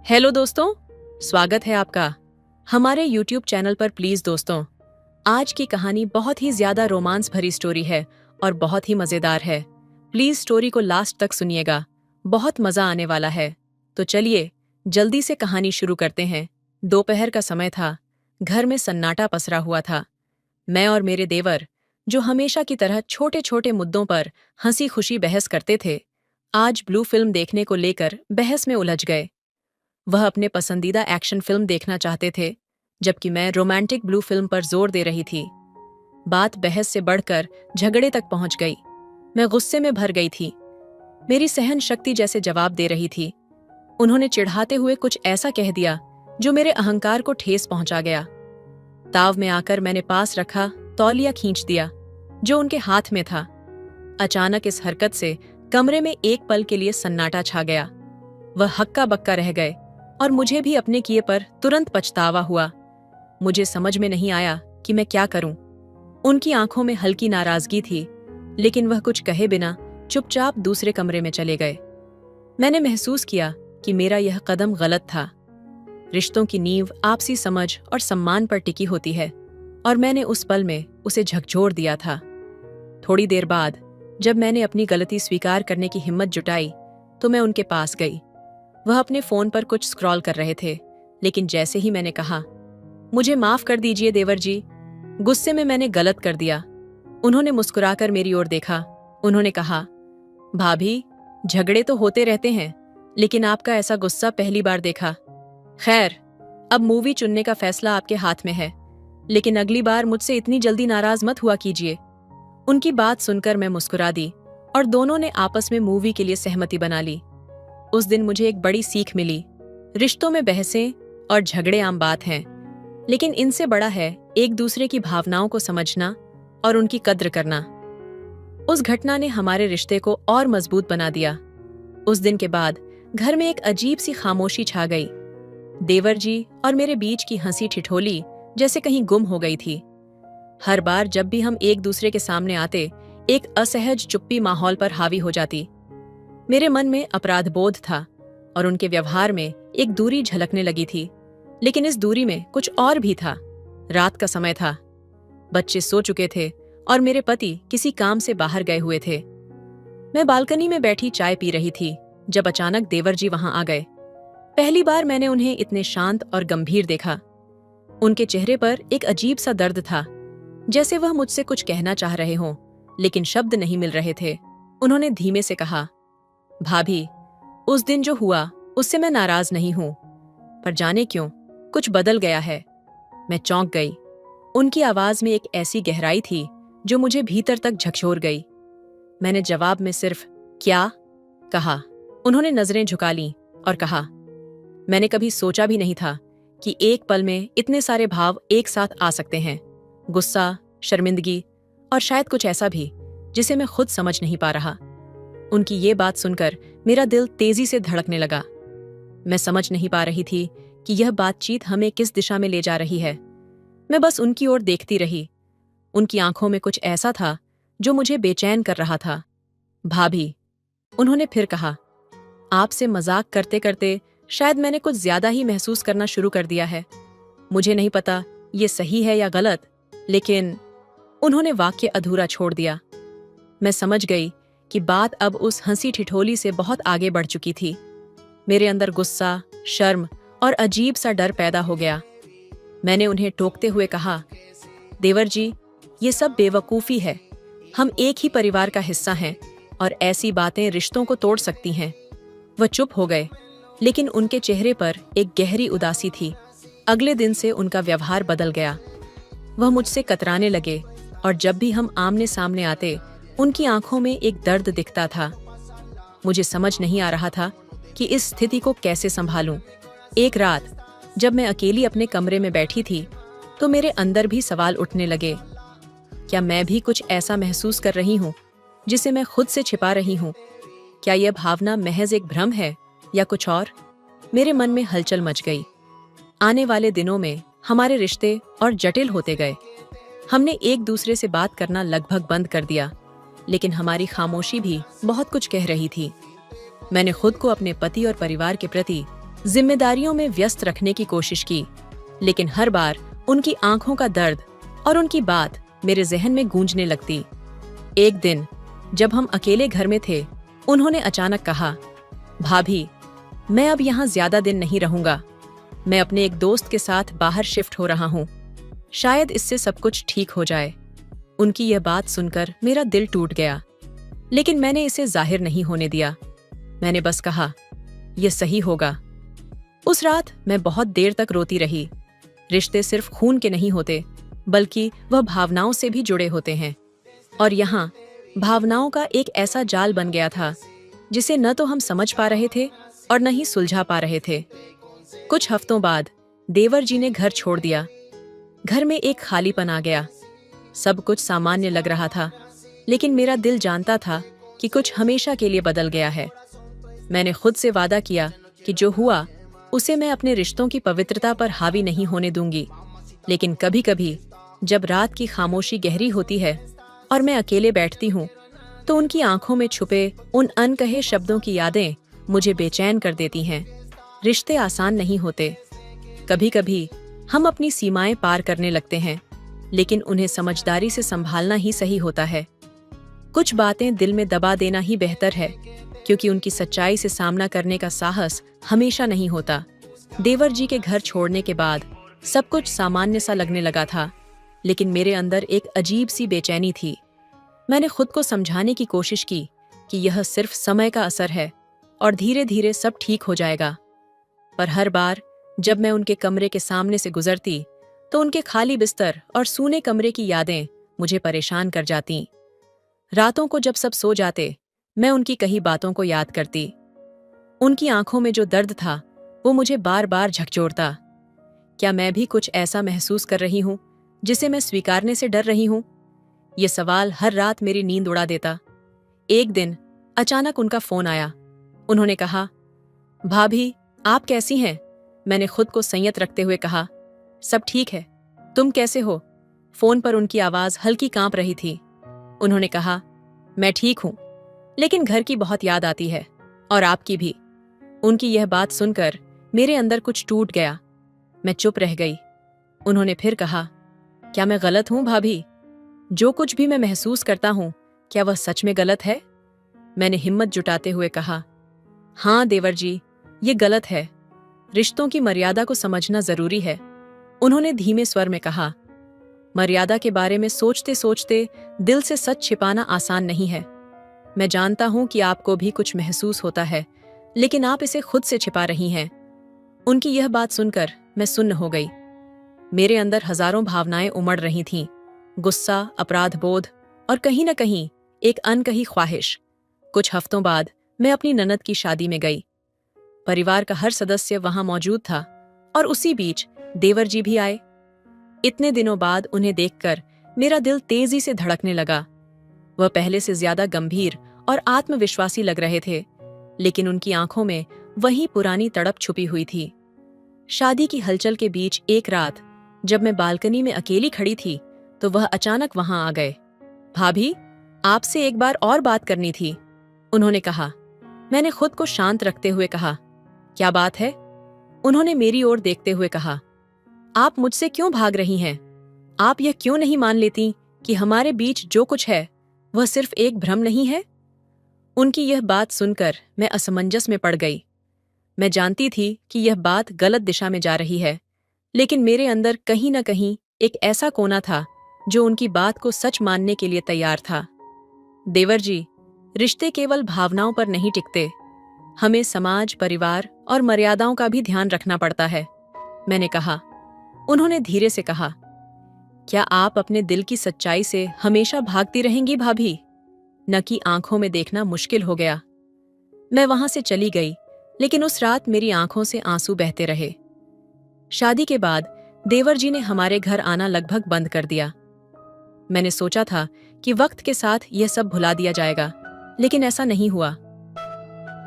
Hello दोस्तों, स्वागत है आपका हमारे YouTube चैनल पर। प्लीज दोस्तों, आज की कहानी बहुत ही ज्यादा रोमांस भरी स्टोरी है और बहुत ही मजेदार है। प्लीज स्टोरी को लास्ट तक सुनिएगा, बहुत मजा आने वाला है। तो चलिए जल्दी से कहानी शुरू करते हैं। दोपहर का समय था, घर में सन्नाटा पसरा हुआ था। मैं और मेरे देवर, जो हमेशा की तरह छोटे छोटे मुद्दों पर हंसी खुशी बहस करते थे, आज ब्लू फिल्म देखने को लेकर बहस में उलझ गए। वह अपने पसंदीदा एक्शन फिल्म देखना चाहते थे, जबकि मैं रोमांटिक ब्लू फिल्म पर जोर दे रही थी। बात बहस से बढ़कर झगड़े तक पहुंच गई। मैं गुस्से में भर गई थी। मेरी सहन शक्ति जैसे जवाब दे रही थी। उन्होंने चिढ़ाते हुए कुछ ऐसा कह दिया जो मेरे अहंकार को ठेस पहुंचा गया। ताव में आकर मैंने पास रखा तौलिया खींच दिया जो उनके हाथ में था। अचानक इस हरकत से कमरे में एक पल के लिए सन्नाटा छा गया। वह हक्का बक्का रह गए और मुझे भी अपने किए पर तुरंत पछतावा हुआ। मुझे समझ में नहीं आया कि मैं क्या करूं। उनकी आंखों में हल्की नाराजगी थी, लेकिन वह कुछ कहे बिना चुपचाप दूसरे कमरे में चले गए। मैंने महसूस किया कि मेरा यह कदम गलत था। रिश्तों की नींव आपसी समझ और सम्मान पर टिकी होती है, और मैंने उस पल में उसे झकझोर दिया था। थोड़ी देर बाद जब मैंने अपनी गलती स्वीकार करने की हिम्मत जुटाई, तो मैं उनके पास गई। वह अपने फोन पर कुछ स्क्रॉल कर रहे थे, लेकिन जैसे ही मैंने कहा, मुझे माफ कर दीजिए देवर जी, गुस्से में मैंने गलत कर दिया, उन्होंने मुस्कुराकर मेरी ओर देखा। उन्होंने कहा, भाभी, झगड़े तो होते रहते हैं, लेकिन आपका ऐसा गुस्सा पहली बार देखा। खैर, अब मूवी चुनने का फैसला आपके हाथ में है, लेकिन अगली बार मुझसे इतनी जल्दी नाराज मत हुआ कीजिए। उनकी बात सुनकर मैं मुस्कुरा दी और दोनों ने आपस में मूवी के लिए सहमति बना ली। उस दिन मुझे एक बड़ी सीख मिली। रिश्तों में बहसें और झगड़े आम बात हैं, लेकिन इनसे बड़ा है एक दूसरे की भावनाओं को समझना और उनकी कद्र करना। उस घटना ने हमारे रिश्ते को और मजबूत बना दिया। उस दिन के बाद घर में एक अजीब सी खामोशी छा गई। देवर जी और मेरे बीच की हंसी ठिठोली जैसे कहीं गुम हो गई थी। हर बार जब भी हम एक दूसरे के सामने आते, एक असहज चुप्पी माहौल पर हावी हो जाती। मेरे मन में अपराध बोध था और उनके व्यवहार में एक दूरी झलकने लगी थी, लेकिन इस दूरी में कुछ और भी था। रात का समय था, बच्चे सो चुके थे और मेरे पति किसी काम से बाहर गए हुए थे। मैं बालकनी में बैठी चाय पी रही थी जब अचानक देवर जी वहां आ गए। पहली बार मैंने उन्हें इतने शांत और गंभीर देखा। उनके चेहरे पर एक अजीब सा दर्द था, जैसे वह मुझसे कुछ कहना चाह रहे हों, लेकिन शब्द नहीं मिल रहे थे। उन्होंने धीमे से कहा, भाभी, उस दिन जो हुआ उससे मैं नाराज नहीं हूं, पर जाने क्यों कुछ बदल गया है। मैं चौंक गई। उनकी आवाज में एक ऐसी गहराई थी जो मुझे भीतर तक झकझोर गई। मैंने जवाब में सिर्फ क्या कहा। उन्होंने नजरें झुका लीं और कहा, मैंने कभी सोचा भी नहीं था कि एक पल में इतने सारे भाव एक साथ आ सकते हैं। गुस्सा, शर्मिंदगी और शायद कुछ ऐसा भी जिसे मैं खुद समझ नहीं पा रहा। उनकी ये बात सुनकर मेरा दिल तेजी से धड़कने लगा। मैं समझ नहीं पा रही थी कि यह बातचीत हमें किस दिशा में ले जा रही है। मैं बस उनकी ओर देखती रही। उनकी आंखों में कुछ ऐसा था जो मुझे बेचैन कर रहा था। भाभी, उन्होंने फिर कहा, आपसे मजाक करते करते शायद मैंने कुछ ज्यादा ही महसूस करना शुरू कर दिया है। मुझे नहीं पता ये सही है या गलत, लेकिन उन्होंने वाक्य अधूरा छोड़ दिया। मैं समझ गई कि बात अब उस हंसी ठिठोली से बहुत आगे बढ़ चुकी थी। मेरे अंदर गुस्सा, शर्म और अजीब सा डर पैदा हो गया। मैंने उन्हें टोकते हुए कहा, देवर जी, ये सब बेवकूफ़ी है। हम एक ही परिवार का हिस्सा हैं और ऐसी बातें रिश्तों को तोड़ सकती हैं। वह चुप हो गए, लेकिन उनके चेहरे पर एक गहरी उदासी थी। अगले दिन से उनका व्यवहार बदल गया। वह मुझसे कतराने लगे और जब भी हम आमने सामने आते, उनकी आंखों में एक दर्द दिखता था। मुझे समझ नहीं आ रहा था कि इस स्थिति को कैसे संभालूं। एक रात जब मैं अकेली अपने कमरे में बैठी थी, तो मेरे अंदर भी सवाल उठने लगे। क्या मैं भी कुछ ऐसा महसूस कर रही हूँ जिसे मैं खुद से छिपा रही हूँ? क्या यह भावना महज एक भ्रम है या कुछ और? मेरे मन में हलचल मच गई। आने वाले दिनों में हमारे रिश्ते और जटिल होते गए। हमने एक दूसरे से बात करना लगभग बंद कर दिया, लेकिन हमारी खामोशी भी बहुत कुछ कह रही थी। मैंने खुद को अपने पति और परिवार के प्रति जिम्मेदारियों में व्यस्त रखने की कोशिश की, लेकिन हर बार उनकी आंखों का दर्द और उनकी बात मेरे जहन में गूंजने लगती। एक दिन जब हम अकेले घर में थे, उन्होंने अचानक कहा, भाभी, मैं अब यहाँ ज्यादा दिन नहीं रहूंगा। मैं अपने एक दोस्त के साथ बाहर शिफ्ट हो रहा हूँ। शायद इससे सब कुछ ठीक हो जाए। उनकी यह बात सुनकर मेरा दिल टूट गया, लेकिन मैंने इसे जाहिर नहीं होने दिया। मैंने बस कहा, यह सही होगा। उस रात मैं बहुत देर तक रोती रही। रिश्ते सिर्फ खून के नहीं होते, बल्कि वह भावनाओं से भी जुड़े होते हैं। और यहाँ भावनाओं का एक ऐसा जाल बन गया था जिसे न तो हम समझ पा रहे थे और न ही सुलझा पा रहे थे। कुछ हफ्तों बाद देवर जी ने घर छोड़ दिया। घर में एक खालीपन आ गया। सब कुछ सामान्य लग रहा था, लेकिन मेरा दिल जानता था कि कुछ हमेशा के लिए बदल गया है। मैंने खुद से वादा किया कि जो हुआ उसे मैं अपने रिश्तों की पवित्रता पर हावी नहीं होने दूंगी। लेकिन कभी कभी जब रात की खामोशी गहरी होती है और मैं अकेले बैठती हूँ, तो उनकी आंखों में छुपे उन अनकहे शब्दों की यादें मुझे बेचैन कर देती हैं। रिश्ते आसान नहीं होते। कभी कभी हम अपनी सीमाएं पार करने लगते हैं, लेकिन उन्हें समझदारी से संभालना ही सही होता है। कुछ बातें दिल में दबा देना ही बेहतर है, क्योंकि उनकी सच्चाई से सामना करने का साहस हमेशा नहीं होता। देवर जी के घर छोड़ने के बाद सब कुछ सामान्य सा लगने लगा था, लेकिन मेरे अंदर एक अजीब सी बेचैनी थी। मैंने खुद को समझाने की कोशिश की कि यह सिर्फ समय का असर है और धीरे धीरे सब ठीक हो जाएगा। पर हर बार जब मैं उनके कमरे के सामने से गुजरती, तो उनके खाली बिस्तर और सूने कमरे की यादें मुझे परेशान कर जातीं। रातों को जब सब सो जाते, मैं उनकी कही बातों को याद करती। उनकी आंखों में जो दर्द था, वो मुझे बार बार झकझोरता। क्या मैं भी कुछ ऐसा महसूस कर रही हूँ जिसे मैं स्वीकारने से डर रही हूँ? ये सवाल हर रात मेरी नींद उड़ा देता। एक दिन अचानक उनका फोन आया। उन्होंने कहा, भाभी, आप कैसी हैं? मैंने खुद को संयत रखते हुए कहा, सब ठीक है। तुम कैसे हो? फोन पर उनकी आवाज हल्की कांप रही थी। उन्होंने कहा, मैं ठीक हूं, लेकिन घर की बहुत याद आती है, और आपकी भी। उनकी यह बात सुनकर मेरे अंदर कुछ टूट गया। मैं चुप रह गई। उन्होंने फिर कहा, क्या मैं गलत हूं भाभी? जो कुछ भी मैं महसूस करता हूं, क्या वह सच में गलत है? मैंने हिम्मत जुटाते हुए कहा, हाँ देवर जी, ये गलत है। रिश्तों की मर्यादा को समझना जरूरी है। उन्होंने धीमे स्वर में कहा, मर्यादा के बारे में सोचते सोचते दिल से सच छिपाना आसान नहीं है। मैं जानता हूं कि आपको भी कुछ महसूस होता है, लेकिन आप इसे खुद से छिपा रही हैं। उनकी यह बात सुनकर मैं सुन्न हो गई। मेरे अंदर हजारों भावनाएं उमड़ रही थीं, गुस्सा, अपराध बोध और कहीं न कहीं एक अनकही ख्वाहिश। कुछ हफ्तों बाद मैं अपनी ननद की शादी में गई। परिवार का हर सदस्य वहां मौजूद था, और उसी बीच देवर जी भी आए। इतने दिनों बाद उन्हें देखकर मेरा दिल तेजी से धड़कने लगा। वह पहले से ज्यादा गंभीर और आत्मविश्वासी लग रहे थे, लेकिन उनकी आंखों में वही पुरानी तड़प छुपी हुई थी। शादी की हलचल के बीच एक रात जब मैं बालकनी में अकेली खड़ी थी, तो वह अचानक वहां आ गए। भाभी, आपसे एक बार और बात करनी थी, उन्होंने कहा। मैंने खुद को शांत रखते हुए कहा, क्या बात है? उन्होंने मेरी ओर देखते हुए कहा, आप मुझसे क्यों भाग रही हैं? आप यह क्यों नहीं मान लेती कि हमारे बीच जो कुछ है वह सिर्फ एक भ्रम नहीं है? उनकी यह बात सुनकर मैं असमंजस में पड़ गई। मैं जानती थी कि यह बात गलत दिशा में जा रही है, लेकिन मेरे अंदर कहीं न कहीं एक ऐसा कोना था जो उनकी बात को सच मानने के लिए तैयार था। देवर जी, रिश्ते केवल भावनाओं पर नहीं टिकते। हमें समाज, परिवार और मर्यादाओं का भी ध्यान रखना पड़ता है, मैंने कहा। उन्होंने धीरे से कहा, क्या आप अपने दिल की सच्चाई से हमेशा भागती रहेंगी भाभी? न कि आंखों में देखना मुश्किल हो गया। मैं वहां से चली गई, लेकिन उस रात मेरी आंखों से आंसू बहते रहे। शादी के बाद देवर जी ने हमारे घर आना लगभग बंद कर दिया। मैंने सोचा था कि वक्त के साथ यह सब भुला दिया जाएगा, लेकिन ऐसा नहीं हुआ।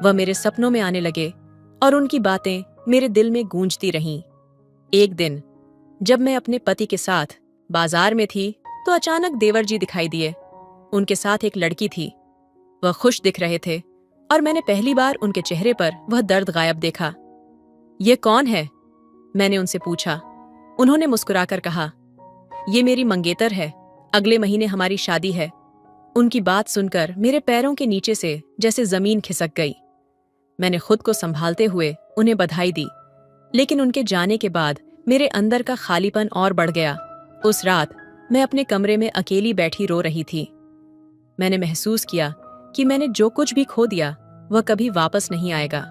वह मेरे सपनों में आने लगे और उनकी बातें मेरे दिल में गूंजती रहीं। एक दिन जब मैं अपने पति के साथ बाजार में थी, तो अचानक देवर जी दिखाई दिए। उनके साथ एक लड़की थी। वह खुश दिख रहे थे, और मैंने पहली बार उनके चेहरे पर वह दर्द गायब देखा। ये कौन है? मैंने उनसे पूछा। उन्होंने मुस्कुराकर कहा, ये मेरी मंगेतर है, अगले महीने हमारी शादी है। उनकी बात सुनकर मेरे पैरों के नीचे से जैसे जमीन खिसक गई। मैंने खुद को संभालते हुए उन्हें बधाई दी, लेकिन उनके जाने के बाद मेरे अंदर का खालीपन और बढ़ गया। उस रात मैं अपने कमरे में अकेली बैठी रो रही थी। मैंने महसूस किया कि मैंने जो कुछ भी खो दिया वह कभी वापस नहीं आएगा।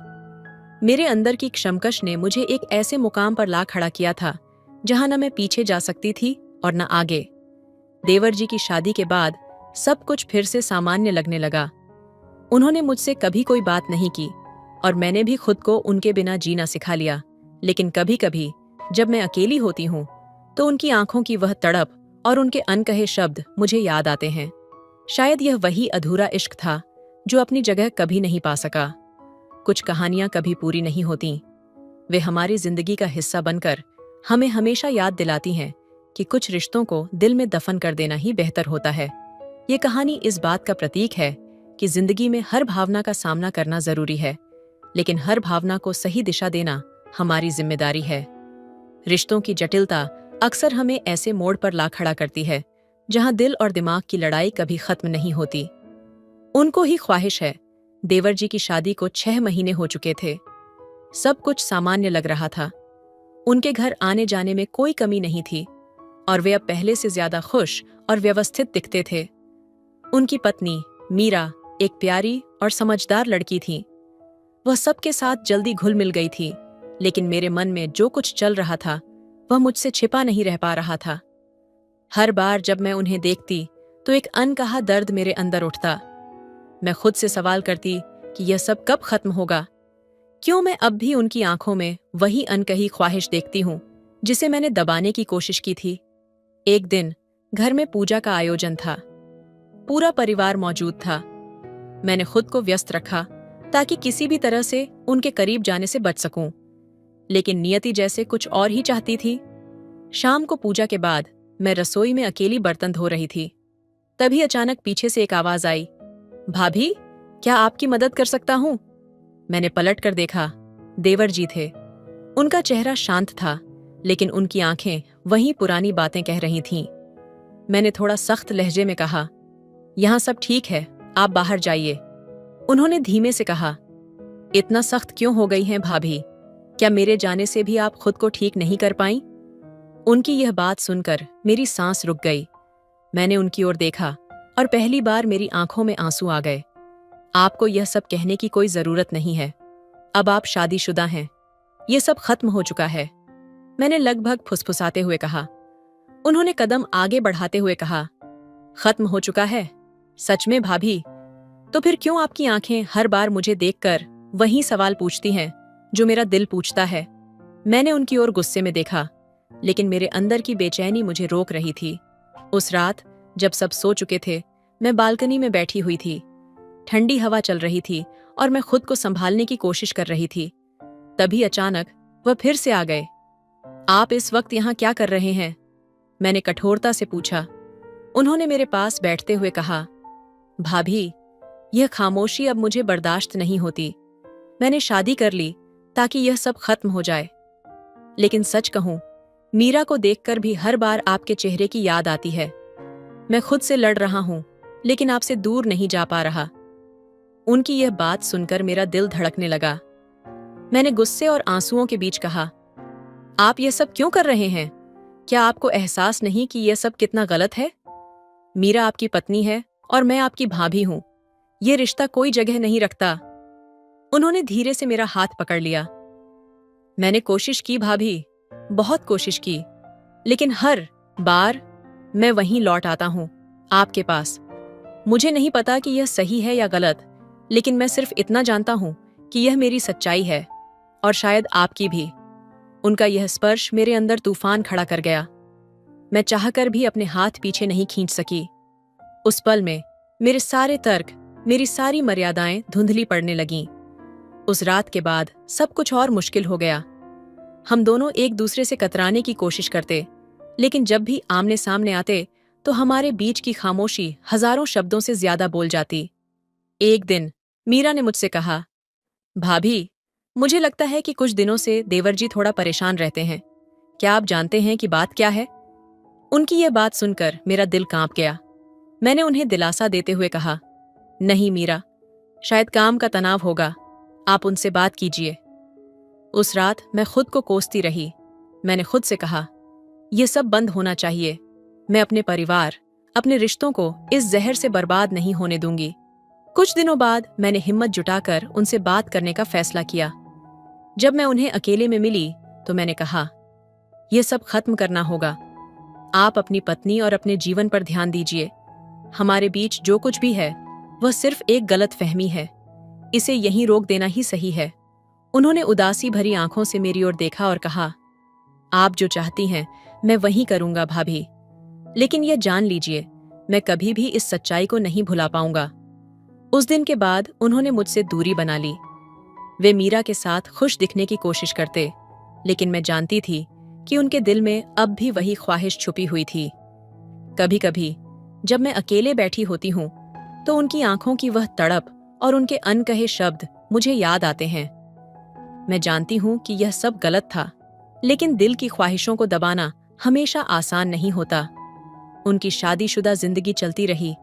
मेरे अंदर की क्षमकश ने मुझे एक ऐसे मुकाम पर ला खड़ा किया था जहां न मैं पीछे जा सकती थी और न आगे। देवर जी की शादी के बाद सब कुछ फिर से सामान्य लगने लगा। उन्होंने मुझसे कभी कोई बात नहीं की और मैंने भी खुद को उनके बिना जीना सिखा लिया। लेकिन कभी कभी जब मैं अकेली होती हूँ तो उनकी आंखों की वह तड़प और उनके अनकहे शब्द मुझे याद आते हैं। शायद यह वही अधूरा इश्क था जो अपनी जगह कभी नहीं पा सका। कुछ कहानियां कभी पूरी नहीं होती, वे हमारी जिंदगी का हिस्सा बनकर हमें हमेशा याद दिलाती हैं कि कुछ रिश्तों को दिल में दफन कर देना ही बेहतर होता है। ये कहानी इस बात का प्रतीक है कि जिंदगी में हर भावना का सामना करना जरूरी है, लेकिन हर भावना को सही दिशा देना हमारी जिम्मेदारी है। रिश्तों की जटिलता अक्सर हमें ऐसे मोड़ पर ला खड़ा करती है जहां दिल और दिमाग की लड़ाई कभी खत्म नहीं होती। उनको ही ख्वाहिश है। देवर जी की शादी को 6 महीने हो चुके थे। सब कुछ सामान्य लग रहा था। उनके घर आने जाने में कोई कमी नहीं थी और वे अब पहले से ज्यादा खुश और व्यवस्थित दिखते थे। उनकी पत्नी मीरा एक प्यारी और समझदार लड़की थी। वह सबके साथ जल्दी घुल मिल गई थी, लेकिन मेरे मन में जो कुछ चल रहा था वह मुझसे छिपा नहीं रह पा रहा था। हर बार जब मैं उन्हें देखती तो एक अनकहा दर्द मेरे अंदर उठता। मैं खुद से सवाल करती कि यह सब कब खत्म होगा। क्यों मैं अब भी उनकी आंखों में वही अनकही ख्वाहिश देखती हूँ जिसे मैंने दबाने की कोशिश की थी। एक दिन घर में पूजा का आयोजन था। पूरा परिवार मौजूद था। मैंने खुद को व्यस्त रखा ताकि किसी भी तरह से उनके करीब जाने से बच सकूं, लेकिन नियति जैसे कुछ और ही चाहती थी। शाम को पूजा के बाद मैं रसोई में अकेली बर्तन धो रही थी। तभी अचानक पीछे से एक आवाज आई, भाभी, क्या आपकी मदद कर सकता हूं? मैंने पलट कर देखा। देवर जी थे। उनका चेहरा शांत था, लेकिन उनकी आंखें वही पुरानी बातें कह रही थीं। मैंने थोड़ा सख्त लहजे में कहा, यहां सब ठीक है, आप बाहर जाइए। उन्होंने धीमे से कहा, इतना सख्त क्यों हो गई हैं भाभी? क्या मेरे जाने से भी आप खुद को ठीक नहीं कर पाईं? उनकी यह बात सुनकर मेरी सांस रुक गई। मैंने उनकी ओर देखा और पहली बार मेरी आंखों में आंसू आ गए। आपको यह सब कहने की कोई जरूरत नहीं है। अब आप शादीशुदा हैं। यह सब खत्म हो चुका है, मैंने लगभग फुसफुसाते हुए कहा। उन्होंने कदम आगे बढ़ाते हुए कहा, खत्म हो चुका है? सच में भाभी? तो फिर क्यों आपकी आंखें हर बार मुझे देखकर वही सवाल पूछती हैं जो मेरा दिल पूछता है? मैंने उनकी ओर गुस्से में देखा, लेकिन मेरे अंदर की बेचैनी मुझे रोक रही थी। उस रात जब सब सो चुके थे, मैं बालकनी में बैठी हुई थी। ठंडी हवा चल रही थी और मैं खुद को संभालने की कोशिश कर रही थी। तभी अचानक वह फिर से आ गए। आप इस वक्त यहाँ क्या कर रहे हैं? मैंने कठोरता से पूछा। उन्होंने मेरे पास बैठते हुए कहा, भाभी, यह खामोशी अब मुझे बर्दाश्त नहीं होती। मैंने शादी कर ली ताकि यह सब खत्म हो जाए, लेकिन सच कहूं, मीरा को देखकर भी हर बार आपके चेहरे की याद आती है। मैं खुद से लड़ रहा हूं, लेकिन आपसे दूर नहीं जा पा रहा। उनकी यह बात सुनकर मेरा दिल धड़कने लगा। मैंने गुस्से और आंसुओं के बीच कहा, आप यह सब क्यों कर रहे हैं? क्या आपको एहसास नहीं कि यह सब कितना गलत है? मीरा आपकी पत्नी है और मैं आपकी भाभी हूं। यह रिश्ता कोई जगह नहीं रखता। उन्होंने धीरे से मेरा हाथ पकड़ लिया। मैंने कोशिश की भाभी, बहुत कोशिश की, लेकिन हर बार मैं वहीं लौट आता हूं, आपके पास। मुझे नहीं पता कि यह सही है या गलत, लेकिन मैं सिर्फ इतना जानता हूं कि यह मेरी सच्चाई है और शायद आपकी भी। उनका यह स्पर्श मेरे अंदर तूफान खड़ा कर गया। मैं चाहकर भी अपने हाथ पीछे नहीं खींच सकी। उस पल में मेरे सारे तर्क, मेरी सारी मर्यादाएं धुंधली पड़ने लगीं। उस रात के बाद सब कुछ और मुश्किल हो गया। हम दोनों एक दूसरे से कतराने की कोशिश करते, लेकिन जब भी आमने सामने आते तो हमारे बीच की खामोशी हजारों शब्दों से ज्यादा बोल जाती। एक दिन मीरा ने मुझसे कहा, भाभी, मुझे लगता है कि कुछ दिनों से देवर जी थोड़ा परेशान रहते हैं। क्या आप जानते हैं कि बात क्या है? उनकी यह बात सुनकर मेरा दिल कांप गया। मैंने उन्हें दिलासा देते हुए कहा, नहीं मीरा, शायद काम का तनाव होगा, आप उनसे बात कीजिए। उस रात मैं खुद को कोसती रही। मैंने खुद से कहा, यह सब बंद होना चाहिए। मैं अपने परिवार, अपने रिश्तों को इस जहर से बर्बाद नहीं होने दूंगी। कुछ दिनों बाद मैंने हिम्मत जुटाकर उनसे बात करने का फैसला किया। जब मैं उन्हें अकेले में मिली तो मैंने कहा, यह सब खत्म करना होगा। आप अपनी पत्नी और अपने जीवन पर ध्यान दीजिए। हमारे बीच जो कुछ भी है वह सिर्फ एक गलत फहमी है। इसे यहीं रोक देना ही सही है। उन्होंने उदासी भरी आंखों से मेरी ओर देखा और कहा, आप जो चाहती हैं मैं वही करूंगा भाभी, लेकिन यह जान लीजिए मैं कभी भी इस सच्चाई को नहीं भुला पाऊंगा। उस दिन के बाद उन्होंने मुझसे दूरी बना ली। वे मीरा के साथ खुश दिखने की कोशिश करते, लेकिन मैं जानती थी कि उनके दिल में अब भी वही ख्वाहिश छुपी हुई थी। कभी कभी जब मैं अकेले बैठी होती हूँ तो उनकी आंखों की वह तड़प और उनके अनकहे शब्द मुझे याद आते हैं। मैं जानती हूँ कि यह सब गलत था, लेकिन दिल की ख्वाहिशों को दबाना हमेशा आसान नहीं होता। उनकी शादीशुदा जिंदगी चलती रही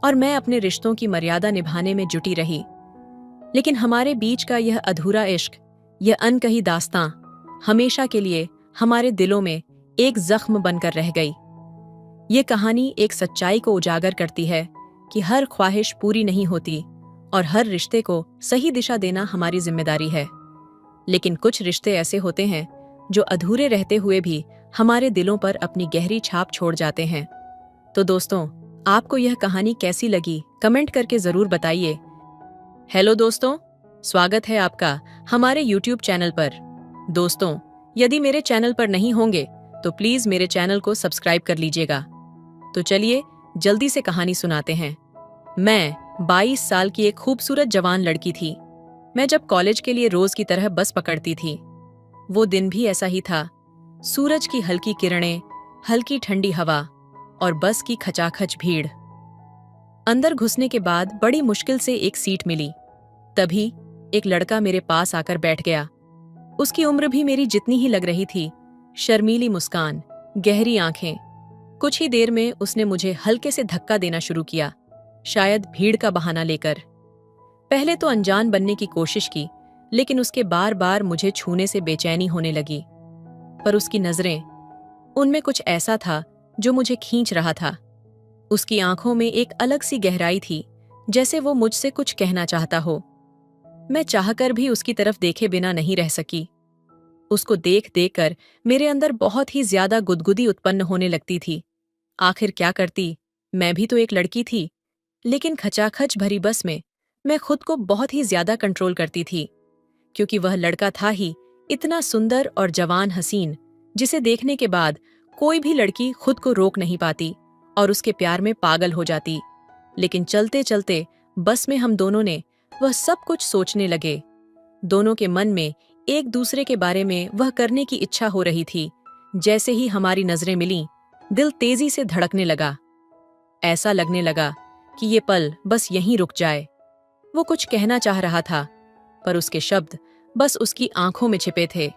और मैं अपने रिश्तों की मर्यादा निभाने में जुटी रही, लेकिन हमारे बीच का यह अधूरा इश्क, यह अनकही दास्तां हमेशा के लिए हमारे दिलों में एक जख्म बनकर रह गई। ये कहानी एक सच्चाई को उजागर करती है कि हर ख्वाहिश पूरी नहीं होती और हर रिश्ते को सही दिशा देना हमारी जिम्मेदारी है। लेकिन कुछ रिश्ते ऐसे होते हैं जो अधूरे रहते हुए भी हमारे दिलों पर अपनी गहरी छाप छोड़ जाते हैं। तो दोस्तों, आपको यह कहानी कैसी लगी कमेंट करके जरूर बताइए। हेलो दोस्तों, स्वागत है आपका हमारे YouTube चैनल पर। दोस्तों, यदि मेरे चैनल पर नहीं होंगे तो प्लीज मेरे चैनल को सब्सक्राइब कर लीजिएगा। तो चलिए जल्दी से कहानी सुनाते हैं। मैं 22 साल की एक खूबसूरत जवान लड़की थी। मैं जब कॉलेज के लिए रोज की तरह बस पकड़ती थी। वो दिन भी ऐसा ही था। सूरज की हल्की किरणें, हल्की ठंडी हवा और बस की खचाखच भीड़। अंदर घुसने के बाद बड़ी मुश्किल से एक सीट मिली। तभी एक लड़का मेरे पास आकर बैठ गया। उसकी उम्र भी मेरी जितनी ही लग रही थी। शर्मीली मुस्कान, गहरी आंखें। कुछ ही देर में उसने मुझे हल्के से धक्का देना शुरू किया, शायद भीड़ का बहाना लेकर। पहले तो अनजान बनने की कोशिश की, लेकिन उसके बार बार मुझे छूने से बेचैनी होने लगी। पर उसकी नजरें, उनमें कुछ ऐसा था जो मुझे खींच रहा था। उसकी आंखों में एक अलग सी गहराई थी, जैसे वो मुझसे कुछ कहना चाहता हो। मैं चाहकर भी उसकी तरफ देखे बिना नहीं रह सकी। उसको देख देख कर मेरे अंदर बहुत ही ज्यादा गुदगुदी उत्पन्न होने लगती थी। आखिर क्या करती, मैं भी तो एक लड़की थी। लेकिन खचाखच भरी बस में मैं खुद को बहुत ही ज्यादा कंट्रोल करती थी, क्योंकि वह लड़का था ही इतना सुंदर और जवान हसीन, जिसे देखने के बाद कोई भी लड़की खुद को रोक नहीं पाती और उसके प्यार में पागल हो जाती। लेकिन चलते चलते बस में हम दोनों ने वह सब कुछ सोचने लगे। दोनों के मन में एक दूसरे के बारे में वह करने की इच्छा हो रही थी। जैसे ही हमारी नजरें मिलीं, दिल तेजी से धड़कने लगा। ऐसा लगने लगा कि ये पल बस यहीं रुक जाए। वो कुछ कहना चाह रहा था, पर उसके शब्द बस उसकी आंखों में छिपे थे।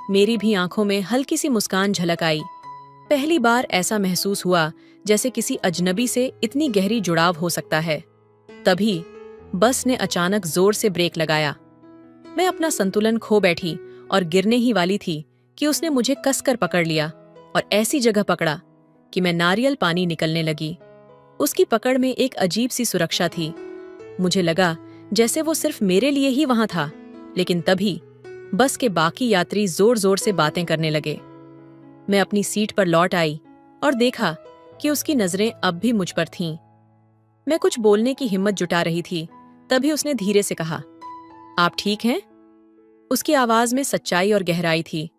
मेरी भी आंखों में हल्की सी मुस्कान झलक आई। पहली बार ऐसा महसूस हुआ जैसे किसी अजनबी से इतनी गहरी जुड़ाव हो सकता है। तभी बस ने अचानक जोर से ब्रेक लगाया। मैं अपना संतुलन खो बैठी और गिरने ही वाली थी कि उसने मुझे कसकर पकड़ लिया और ऐसी जगह पकड़ा कि मैं नारियल पानी निकलने लगी। उसकी पकड़ में एक अजीब सी सुरक्षा थी। मुझे लगा जैसे वो सिर्फ मेरे लिए ही वहां था। लेकिन तभी बस के बाकी यात्री जोर जोर से बातें करने लगे। मैं अपनी सीट पर लौट आई और देखा कि उसकी नजरें अब भी मुझ पर थीं। मैं कुछ बोलने की हिम्मत जुटा रही थी, तभी उसने धीरे से कहा, आप ठीक हैं? उसकी आवाज में सच्चाई और गहराई थी।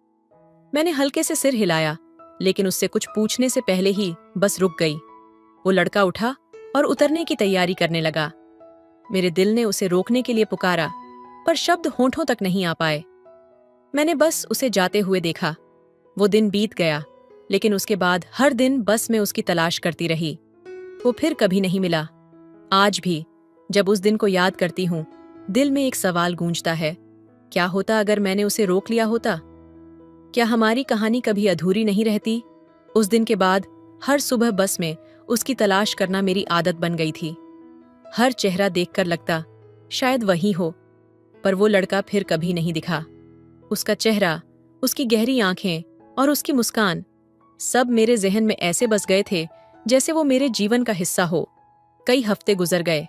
मैंने हल्के से सिर हिलाया, लेकिन उससे कुछ पूछने से पहले ही बस रुक गई। वो लड़का उठा और उतरने की तैयारी करने लगा। मेरे दिल ने उसे रोकने के लिए पुकारा, पर शब्द होंठों तक नहीं आ पाए। मैंने बस उसे जाते हुए देखा। वो दिन बीत गया, लेकिन उसके बाद हर दिन बस में उसकी तलाश करती रही। वो फिर कभी नहीं मिला। आज भी जब उस दिन को याद करती हूँ, दिल में एक सवाल गूंजता है, क्या होता अगर मैंने उसे रोक लिया होता? क्या हमारी कहानी कभी अधूरी नहीं रहती? उस दिन के बाद हर सुबह बस में उसकी तलाश करना मेरी आदत बन गई थी। हर चेहरा देखकर लगता शायद वही हो, पर वो लड़का फिर कभी नहीं दिखा। उसका चेहरा, उसकी गहरी आंखें और उसकी मुस्कान सब मेरे जहन में ऐसे बस गए थे जैसे वो मेरे जीवन का हिस्सा हो। कई हफ्ते गुजर गए,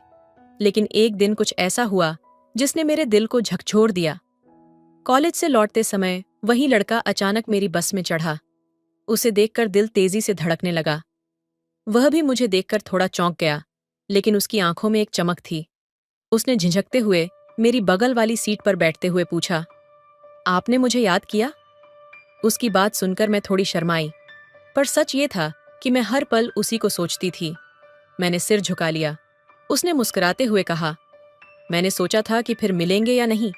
लेकिन एक दिन कुछ ऐसा हुआ जिसने मेरे दिल को झकझोर दिया। कॉलेज से लौटते समय वही लड़का अचानक मेरी बस में चढ़ा। उसे देखकर दिल तेजी से धड़कने लगा। वह भी मुझे देखकर थोड़ा चौंक गया, लेकिन उसकी आंखों में एक चमक थी। उसने झिझकते हुए मेरी बगल वाली सीट पर बैठते हुए पूछा, आपने मुझे याद किया? उसकी बात सुनकर मैं थोड़ी शर्माई, पर सच ये था कि मैं हर पल उसी को सोचती थी। मैंने सिर झुका लिया। उसने मुस्कुराते हुए कहा, मैंने सोचा था कि फिर मिलेंगे या नहीं,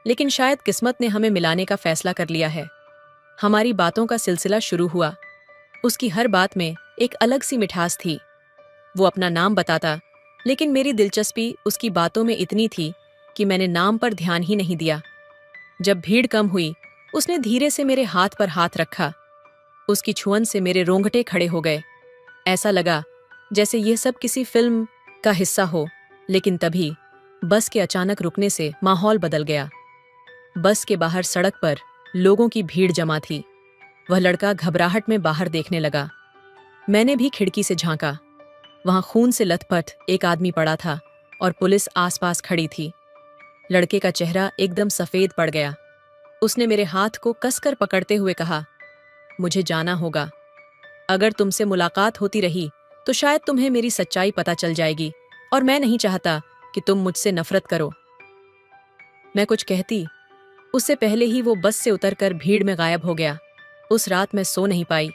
लेकिन शायद किस्मत ने हमें मिलाने का फैसला कर लिया है। हमारी बातों का सिलसिला शुरू हुआ। उसकी हर बात में एक अलग सी मिठास थी। वो अपना नाम बताता, लेकिन मेरी दिलचस्पी उसकी बातों में इतनी थी कि मैंने नाम पर ध्यान ही नहीं दिया। जब भीड़ कम हुई, उसने धीरे से मेरे हाथ पर हाथ रखा। उसकी छुअन से मेरे रोंगटे खड़े हो गए। ऐसा लगा जैसे यह सब किसी फिल्म का हिस्सा हो, लेकिन तभी बस के अचानक रुकने से माहौल बदल गया। बस के बाहर सड़क पर लोगों की भीड़ जमा थी। वह लड़का घबराहट में बाहर देखने लगा। मैंने भी खिड़की से झांका। वहां खून से लथपथ एक आदमी पड़ा था और पुलिस आसपास खड़ी थी। लड़के का चेहरा एकदम सफेद पड़ गया। उसने मेरे हाथ को कसकर पकड़ते हुए कहा, मुझे जाना होगा। अगर तुमसे मुलाकात होती रही तो शायद तुम्हें मेरी सच्चाई पता चल जाएगी, और मैं नहीं चाहता कि तुम मुझसे नफरत करो। मैं कुछ कहती, उससे पहले ही वो बस से उतरकर भीड़ में गायब हो गया। उस रात मैं सो नहीं पाई।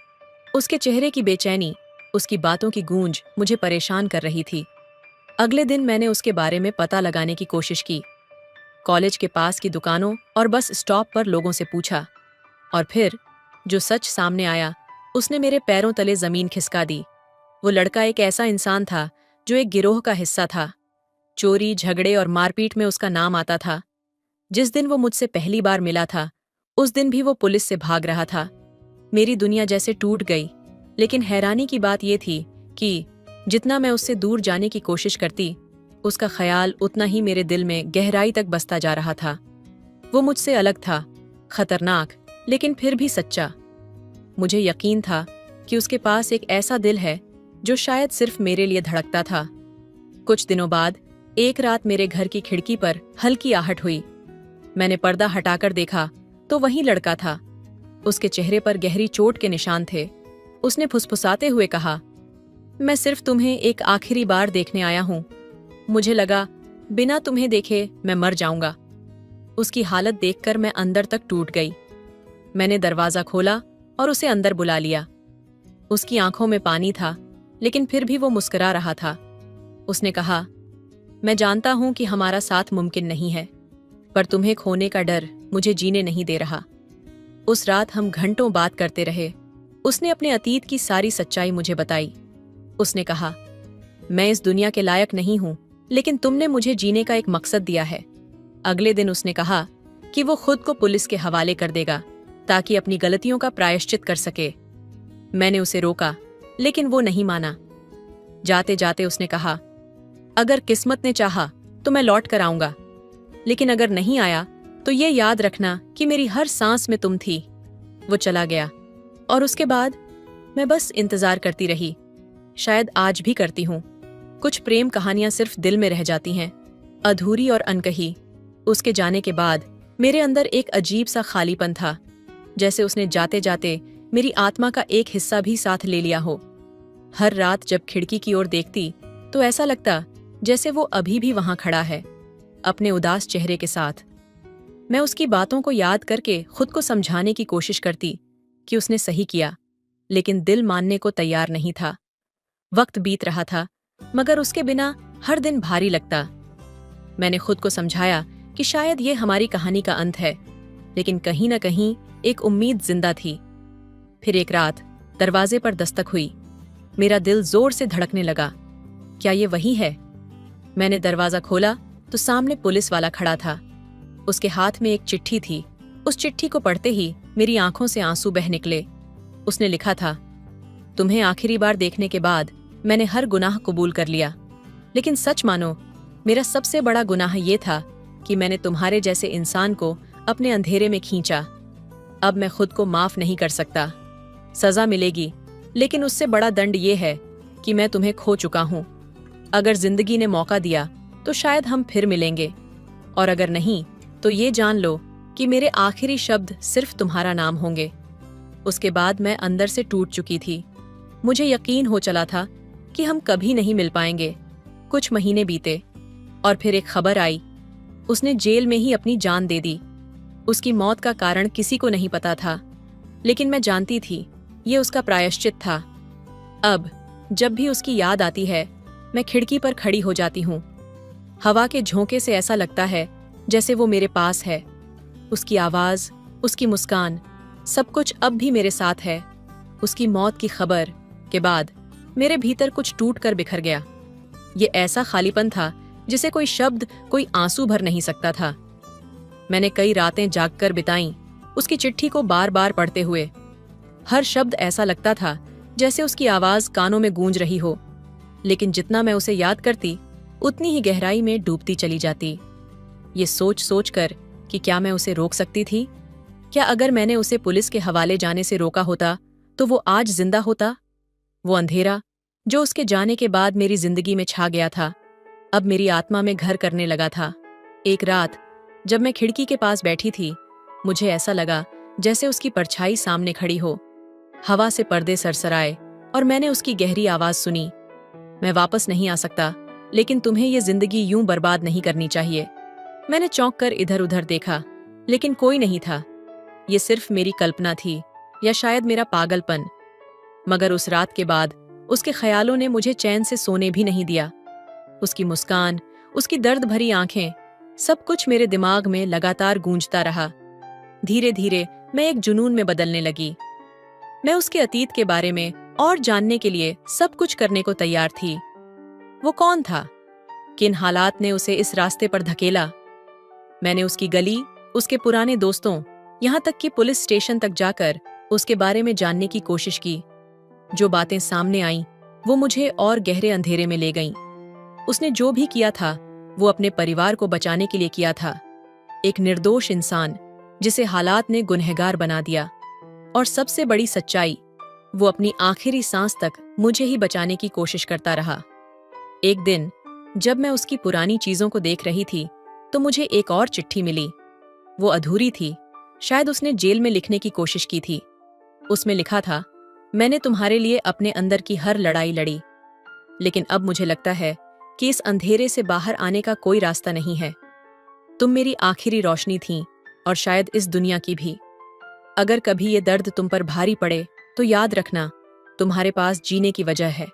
उसके चेहरे की बेचैनी, उसकी बातों की गूंज मुझे परेशान कर रही थी। अगले दिन मैंने उसके बारे में पता लगाने की कोशिश की। कॉलेज के पास की दुकानों और बस स्टॉप पर लोगों से पूछा, और फिर जो सच सामने आया उसने मेरे पैरों तले जमीन खिसका दी। वो लड़का एक ऐसा इंसान था जो एक गिरोह का हिस्सा था। चोरी, झगड़े और मारपीट में उसका नाम आता था। जिस दिन वो मुझसे पहली बार मिला था, उस दिन भी वो पुलिस से भाग रहा था। मेरी दुनिया जैसे टूट गई, लेकिन हैरानी की बात यह थी कि जितना मैं उससे दूर जाने की कोशिश करती, उसका ख्याल उतना ही मेरे दिल में गहराई तक बसता जा रहा था। वो मुझसे अलग था, खतरनाक, लेकिन फिर भी सच्चा। मुझे यकीन था कि उसके पास एक ऐसा दिल है जो शायद सिर्फ मेरे लिए धड़कता था। कुछ दिनों बाद एक रात मेरे घर की खिड़की पर हल्की आहट हुई। मैंने पर्दा हटाकर देखा तो वही लड़का था। उसके चेहरे पर गहरी चोट के निशान थे। उसने फुसफुसाते हुए कहा, मैं सिर्फ तुम्हें एक आखिरी बार देखने आया हूं। मुझे लगा बिना तुम्हें देखे मैं मर जाऊंगा। उसकी हालत देखकर मैं अंदर तक टूट गई। मैंने दरवाजा खोला और उसे अंदर बुला लिया। उसकी आंखों में पानी था, लेकिन फिर भी वो मुस्कुरा रहा था। उसने कहा, मैं जानता हूं कि हमारा साथ मुमकिन नहीं है, पर तुम्हें खोने का डर मुझे जीने नहीं दे रहा। उस रात हम घंटों बात करते रहे। उसने अपने अतीत की सारी सच्चाई मुझे बताई। उसने कहा, मैं इस दुनिया के लायक नहीं हूं, लेकिन तुमने मुझे जीने का एक मकसद दिया है। अगले दिन उसने कहा कि वो खुद को पुलिस के हवाले कर देगा ताकि अपनी गलतियों का प्रायश्चित कर सके। मैंने उसे रोका, लेकिन वो नहीं माना। जाते जाते उसने कहा, अगर किस्मत ने चाहा तो मैं लौट कर आऊंगा, लेकिन अगर नहीं आया तो ये याद रखना कि मेरी हर सांस में तुम थी। वो चला गया और उसके बाद मैं बस इंतजार करती रही। शायद आज भी करती हूँ। कुछ प्रेम कहानियां सिर्फ दिल में रह जाती हैं, अधूरी और अनकही। उसके जाने के बाद मेरे अंदर एक अजीब सा खालीपन था, जैसे उसने जाते जाते मेरी आत्मा का एक हिस्सा भी साथ ले लिया हो। हर रात जब खिड़की की ओर देखती तो ऐसा लगता जैसे वो अभी भी वहां खड़ा है, अपने उदास चेहरे के साथ। मैं उसकी बातों को याद करके खुद को समझाने की कोशिश करती कि उसने सही किया, लेकिन दिल मानने को तैयार नहीं था। वक्त बीत रहा था, मगर उसके बिना हर दिन भारी लगता। मैंने खुद को समझाया कि शायद ये हमारी कहानी का अंत है, लेकिन कहीं न कहीं एक उम्मीद जिंदा थी। फिर एक रात दरवाजे पर दस्तक हुई। मेरा दिल जोर से धड़कने लगा। क्या ये वही है? मैंने दरवाजा खोला तो सामने पुलिस वाला खड़ा था। उसके हाथ में एक चिट्ठी थी। उस चिट्ठी को पढ़ते ही मेरी आंखों से आंसू बह निकले। उसने लिखा था, तुम्हें आखिरी बार देखने के बाद मैंने हर गुनाह कबूल कर लिया, लेकिन सच मानो मेरा सबसे बड़ा गुनाह ये था कि मैंने तुम्हारे जैसे इंसान को अपने अंधेरे में खींचा। अब मैं खुद को माफ नहीं कर सकता। सजा मिलेगी, लेकिन उससे बड़ा दंड ये है कि मैं तुम्हें खो चुका हूं। अगर जिंदगी ने मौका दिया तो शायद हम फिर मिलेंगे, और अगर नहीं तो ये जान लो कि मेरे आखिरी शब्द सिर्फ तुम्हारा नाम होंगे। उसके बाद मैं अंदर से टूट चुकी थी। मुझे यकीन हो चला था कि हम कभी नहीं मिल पाएंगे। कुछ महीने बीते और फिर एक खबर आई, उसने जेल में ही अपनी जान दे दी। उसकी मौत का कारण किसी को नहीं पता था, लेकिन मैं जानती थी ये उसका प्रायश्चित था। अब जब भी उसकी याद आती है, मैं खिड़की पर खड़ी हो जाती हूँ। हवा के झोंके से ऐसा लगता है जैसे वो मेरे पास है। उसकी आवाज, उसकी मुस्कान, सब कुछ अब भी मेरे साथ है। उसकी मौत की खबर के बाद मेरे भीतर कुछ टूट कर बिखर गया। ये ऐसा खालीपन था जिसे कोई शब्द, कोई आंसू भर नहीं सकता था। मैंने कई रातें जागकर बिताईं, उसकी चिट्ठी को बार बार पढ़ते हुए। हर शब्द ऐसा लगता था जैसे उसकी आवाज कानों में गूंज रही हो, लेकिन जितना मैं उसे याद करती उतनी ही गहराई में डूबती चली जाती। ये सोच सोच कर कि क्या मैं उसे रोक सकती थी? क्या अगर मैंने उसे पुलिस के हवाले जाने से रोका होता तो वो आज जिंदा होता? वो अंधेरा जो उसके जाने के बाद मेरी जिंदगी में छा गया था, अब मेरी आत्मा में घर करने लगा था। एक रात जब मैं खिड़की के पास बैठी थी, मुझे ऐसा लगा जैसे उसकी परछाई सामने खड़ी हो। हवा से पर्दे सरसराए और मैंने उसकी गहरी आवाज सुनी, मैं वापस नहीं आ सकता, लेकिन तुम्हें ये जिंदगी यूं बर्बाद नहीं करनी चाहिए। मैंने चौंक कर इधर उधर देखा, लेकिन कोई नहीं था। ये सिर्फ मेरी कल्पना थी या शायद मेरा पागलपन। मगर उस रात के बाद उसके ख्यालों ने मुझे चैन से सोने भी नहीं दिया। उसकी मुस्कान, उसकी दर्द भरी आंखें, सब कुछ मेरे दिमाग में लगातार गूंजता रहा। धीरे धीरे मैं एक जुनून में बदलने लगी। मैं उसके अतीत के बारे में और जानने के लिए सब कुछ करने को तैयार थी। वो कौन था? किन हालात ने उसे इस रास्ते पर धकेला? मैंने उसकी गली, उसके पुराने दोस्तों, यहाँ तक कि पुलिस स्टेशन तक जाकर उसके बारे में जानने की कोशिश की। जो बातें सामने आईं, वो मुझे और गहरे अंधेरे में ले गईं। उसने जो भी किया था वो अपने परिवार को बचाने के लिए किया था। एक निर्दोष इंसान जिसे हालात ने गुनहगार बना दिया। और सबसे बड़ी सच्चाई, वो अपनी आखिरी सांस तक मुझे ही बचाने की कोशिश करता रहा। एक दिन जब मैं उसकी पुरानी चीजों को देख रही थी तो मुझे एक और चिट्ठी मिली। वो अधूरी थी, शायद उसने जेल में लिखने की कोशिश की थी। उसमें लिखा था, मैंने तुम्हारे लिए अपने अंदर की हर लड़ाई लड़ी, लेकिन अब मुझे लगता है कि इस अंधेरे से बाहर आने का कोई रास्ता नहीं है। तुम मेरी आखिरी रोशनी थीं और शायद इस दुनिया की भी। अगर कभी ये दर्द तुम पर भारी पड़े तो याद रखना, तुम्हारे पास जीने की वजह है।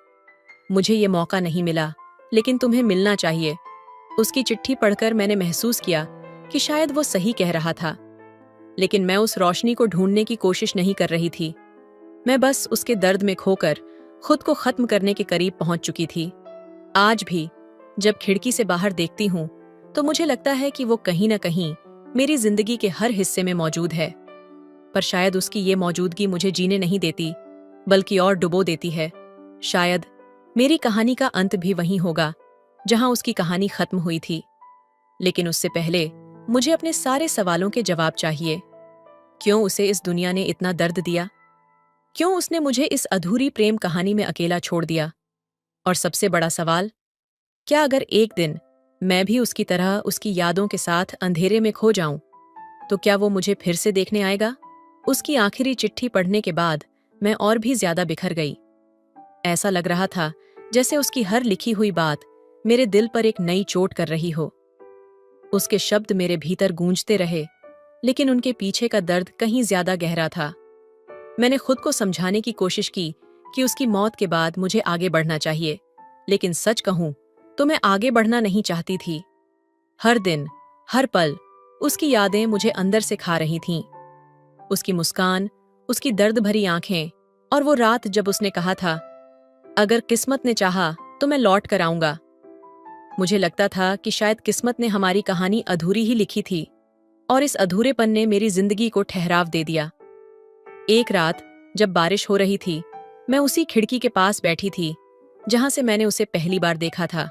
मुझे ये मौका नहीं मिला, लेकिन तुम्हें मिलना चाहिए। उसकी चिट्ठी पढ़कर मैंने महसूस किया कि शायद वो सही कह रहा था, लेकिन मैं उस रोशनी को ढूंढने की कोशिश नहीं कर रही थी। मैं बस उसके दर्द में खोकर खुद को खत्म करने के करीब पहुंच चुकी थी। आज भी जब खिड़की से बाहर देखती हूं तो मुझे लगता है कि वो कहीं न कहीं मेरी जिंदगी के हर हिस्से में मौजूद है। पर शायद उसकी ये मौजूदगी मुझे जीने नहीं देती, बल्कि और डुबो देती है। शायद मेरी कहानी का अंत भी वहीं होगा जहां उसकी कहानी खत्म हुई थी। लेकिन उससे पहले मुझे अपने सारे सवालों के जवाब चाहिए। क्यों उसे इस दुनिया ने इतना दर्द दिया? क्यों उसने मुझे इस अधूरी प्रेम कहानी में अकेला छोड़ दिया? और सबसे बड़ा सवाल, क्या अगर एक दिन मैं भी उसकी तरह उसकी यादों के साथ अंधेरे में खो जाऊं, तो क्या वो मुझे फिर से देखने आएगा? उसकी आखिरी चिट्ठी पढ़ने के बाद मैं और भी ज्यादा बिखर गई। ऐसा लग रहा था जैसे उसकी हर लिखी हुई बात मेरे दिल पर एक नई चोट कर रही हो। उसके शब्द मेरे भीतर गूंजते रहे, लेकिन उनके पीछे का दर्द कहीं ज्यादा गहरा था। मैंने खुद को समझाने की कोशिश की कि उसकी मौत के बाद मुझे आगे बढ़ना चाहिए, लेकिन सच कहूं तो मैं आगे बढ़ना नहीं चाहती थी। हर दिन, हर पल उसकी यादें मुझे अंदर से खा रही थीं। उसकी मुस्कान, उसकी दर्द भरी आंखें, और वो रात जब उसने कहा था, अगर किस्मत ने चाहा तो मैं लौट कर आऊंगा। मुझे लगता था कि शायद किस्मत ने हमारी कहानी अधूरी ही लिखी थी, और इस अधूरेपन ने मेरी जिंदगी को ठहराव दे दिया। एक रात जब बारिश हो रही थी, मैं उसी खिड़की के पास बैठी थी जहां से मैंने उसे पहली बार देखा था।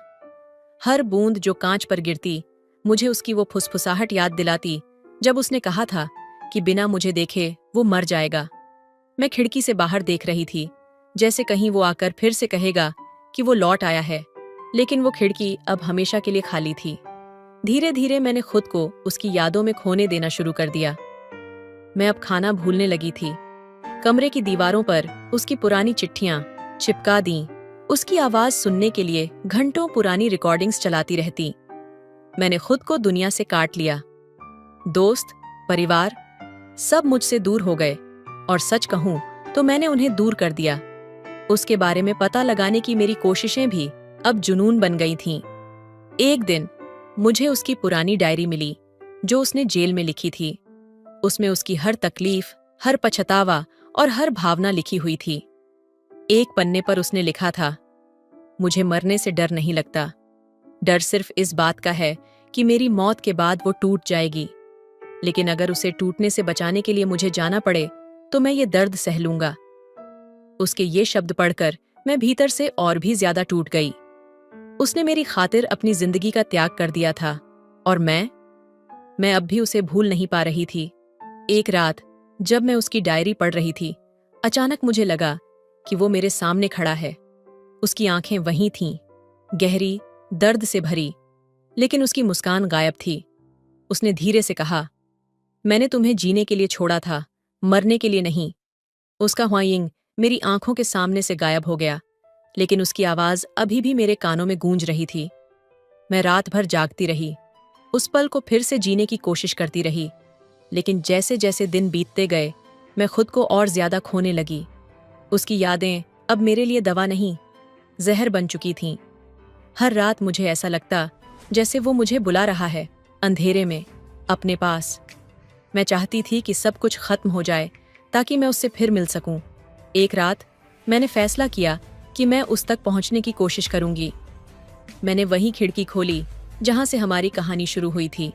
हर बूंद जो कांच पर गिरती मुझे उसकी वो फुसफुसाहट याद दिलाती जब उसने कहा था कि बिना मुझे देखे वो मर जाएगा। मैं खिड़की से बाहर देख रही थी, जैसे कहीं वो आकर फिर से कहेगा कि वो लौट आया है, लेकिन वो खिड़की अब हमेशा के लिए खाली थी। धीरे धीरे मैंने खुद को उसकी यादों में खोने देना शुरू कर दिया। मैं अब खाना भूलने लगी थी। कमरे की दीवारों पर उसकी पुरानी चिट्ठियां चिपका दी। उसकी आवाज सुनने के लिए घंटों पुरानी रिकॉर्डिंग्स चलाती रहती। मैंने खुद को दुनिया से काट लिया। दोस्त, परिवार, सब मुझसे दूर हो गए, और सच कहूं तो मैंने उन्हें दूर कर दिया। उसके बारे में पता लगाने की मेरी कोशिशें भी अब जुनून बन गई थीं। एक दिन मुझे उसकी पुरानी डायरी मिली जो उसने जेल में लिखी थी। उसमें उसकी हर तकलीफ, हर पछतावा और हर भावना लिखी हुई थी। एक पन्ने पर उसने लिखा था, मुझे मरने से डर नहीं लगता। डर सिर्फ इस बात का है कि मेरी मौत के बाद वो टूट जाएगी, लेकिन अगर उसे टूटने से बचाने के लिए मुझे जाना पड़े तो मैं ये दर्द सह लूंगा। उसके ये शब्द पढ़कर मैं भीतर से और भी ज्यादा टूट गई। उसने मेरी खातिर अपनी जिंदगी का त्याग कर दिया था, और मैं अब भी उसे भूल नहीं पा रही थी। एक रात जब मैं उसकी डायरी पढ़ रही थी, अचानक मुझे लगा कि वो मेरे सामने खड़ा है। उसकी आंखें वहीं थीं, गहरी, दर्द से भरी, लेकिन उसकी मुस्कान गायब थी। उसने धीरे से कहा, मैंने तुम्हें जीने के लिए छोड़ा था, मरने के लिए नहीं। उसका ह्वाइंग मेरी आंखों के सामने से गायब हो गया, लेकिन उसकी आवाज अभी भी मेरे कानों में गूंज रही थी। मैं रात भर जागती रही, उस पल को फिर से जीने की कोशिश करती रही, लेकिन जैसे जैसे दिन बीतते गए मैं खुद को और ज्यादा खोने लगी। उसकी यादें अब मेरे लिए दवा नहीं, जहर बन चुकी थीं। हर रात मुझे ऐसा लगता जैसे वो मुझे बुला रहा है, अंधेरे में, अपने पास। मैं चाहती थी कि सब कुछ खत्म हो जाए ताकि मैं उससे फिर मिल सकूं। एक रात मैंने फैसला किया कि मैं उस तक पहुंचने की कोशिश करूंगी। मैंने वही खिड़की खोली जहां से हमारी कहानी शुरू हुई थी।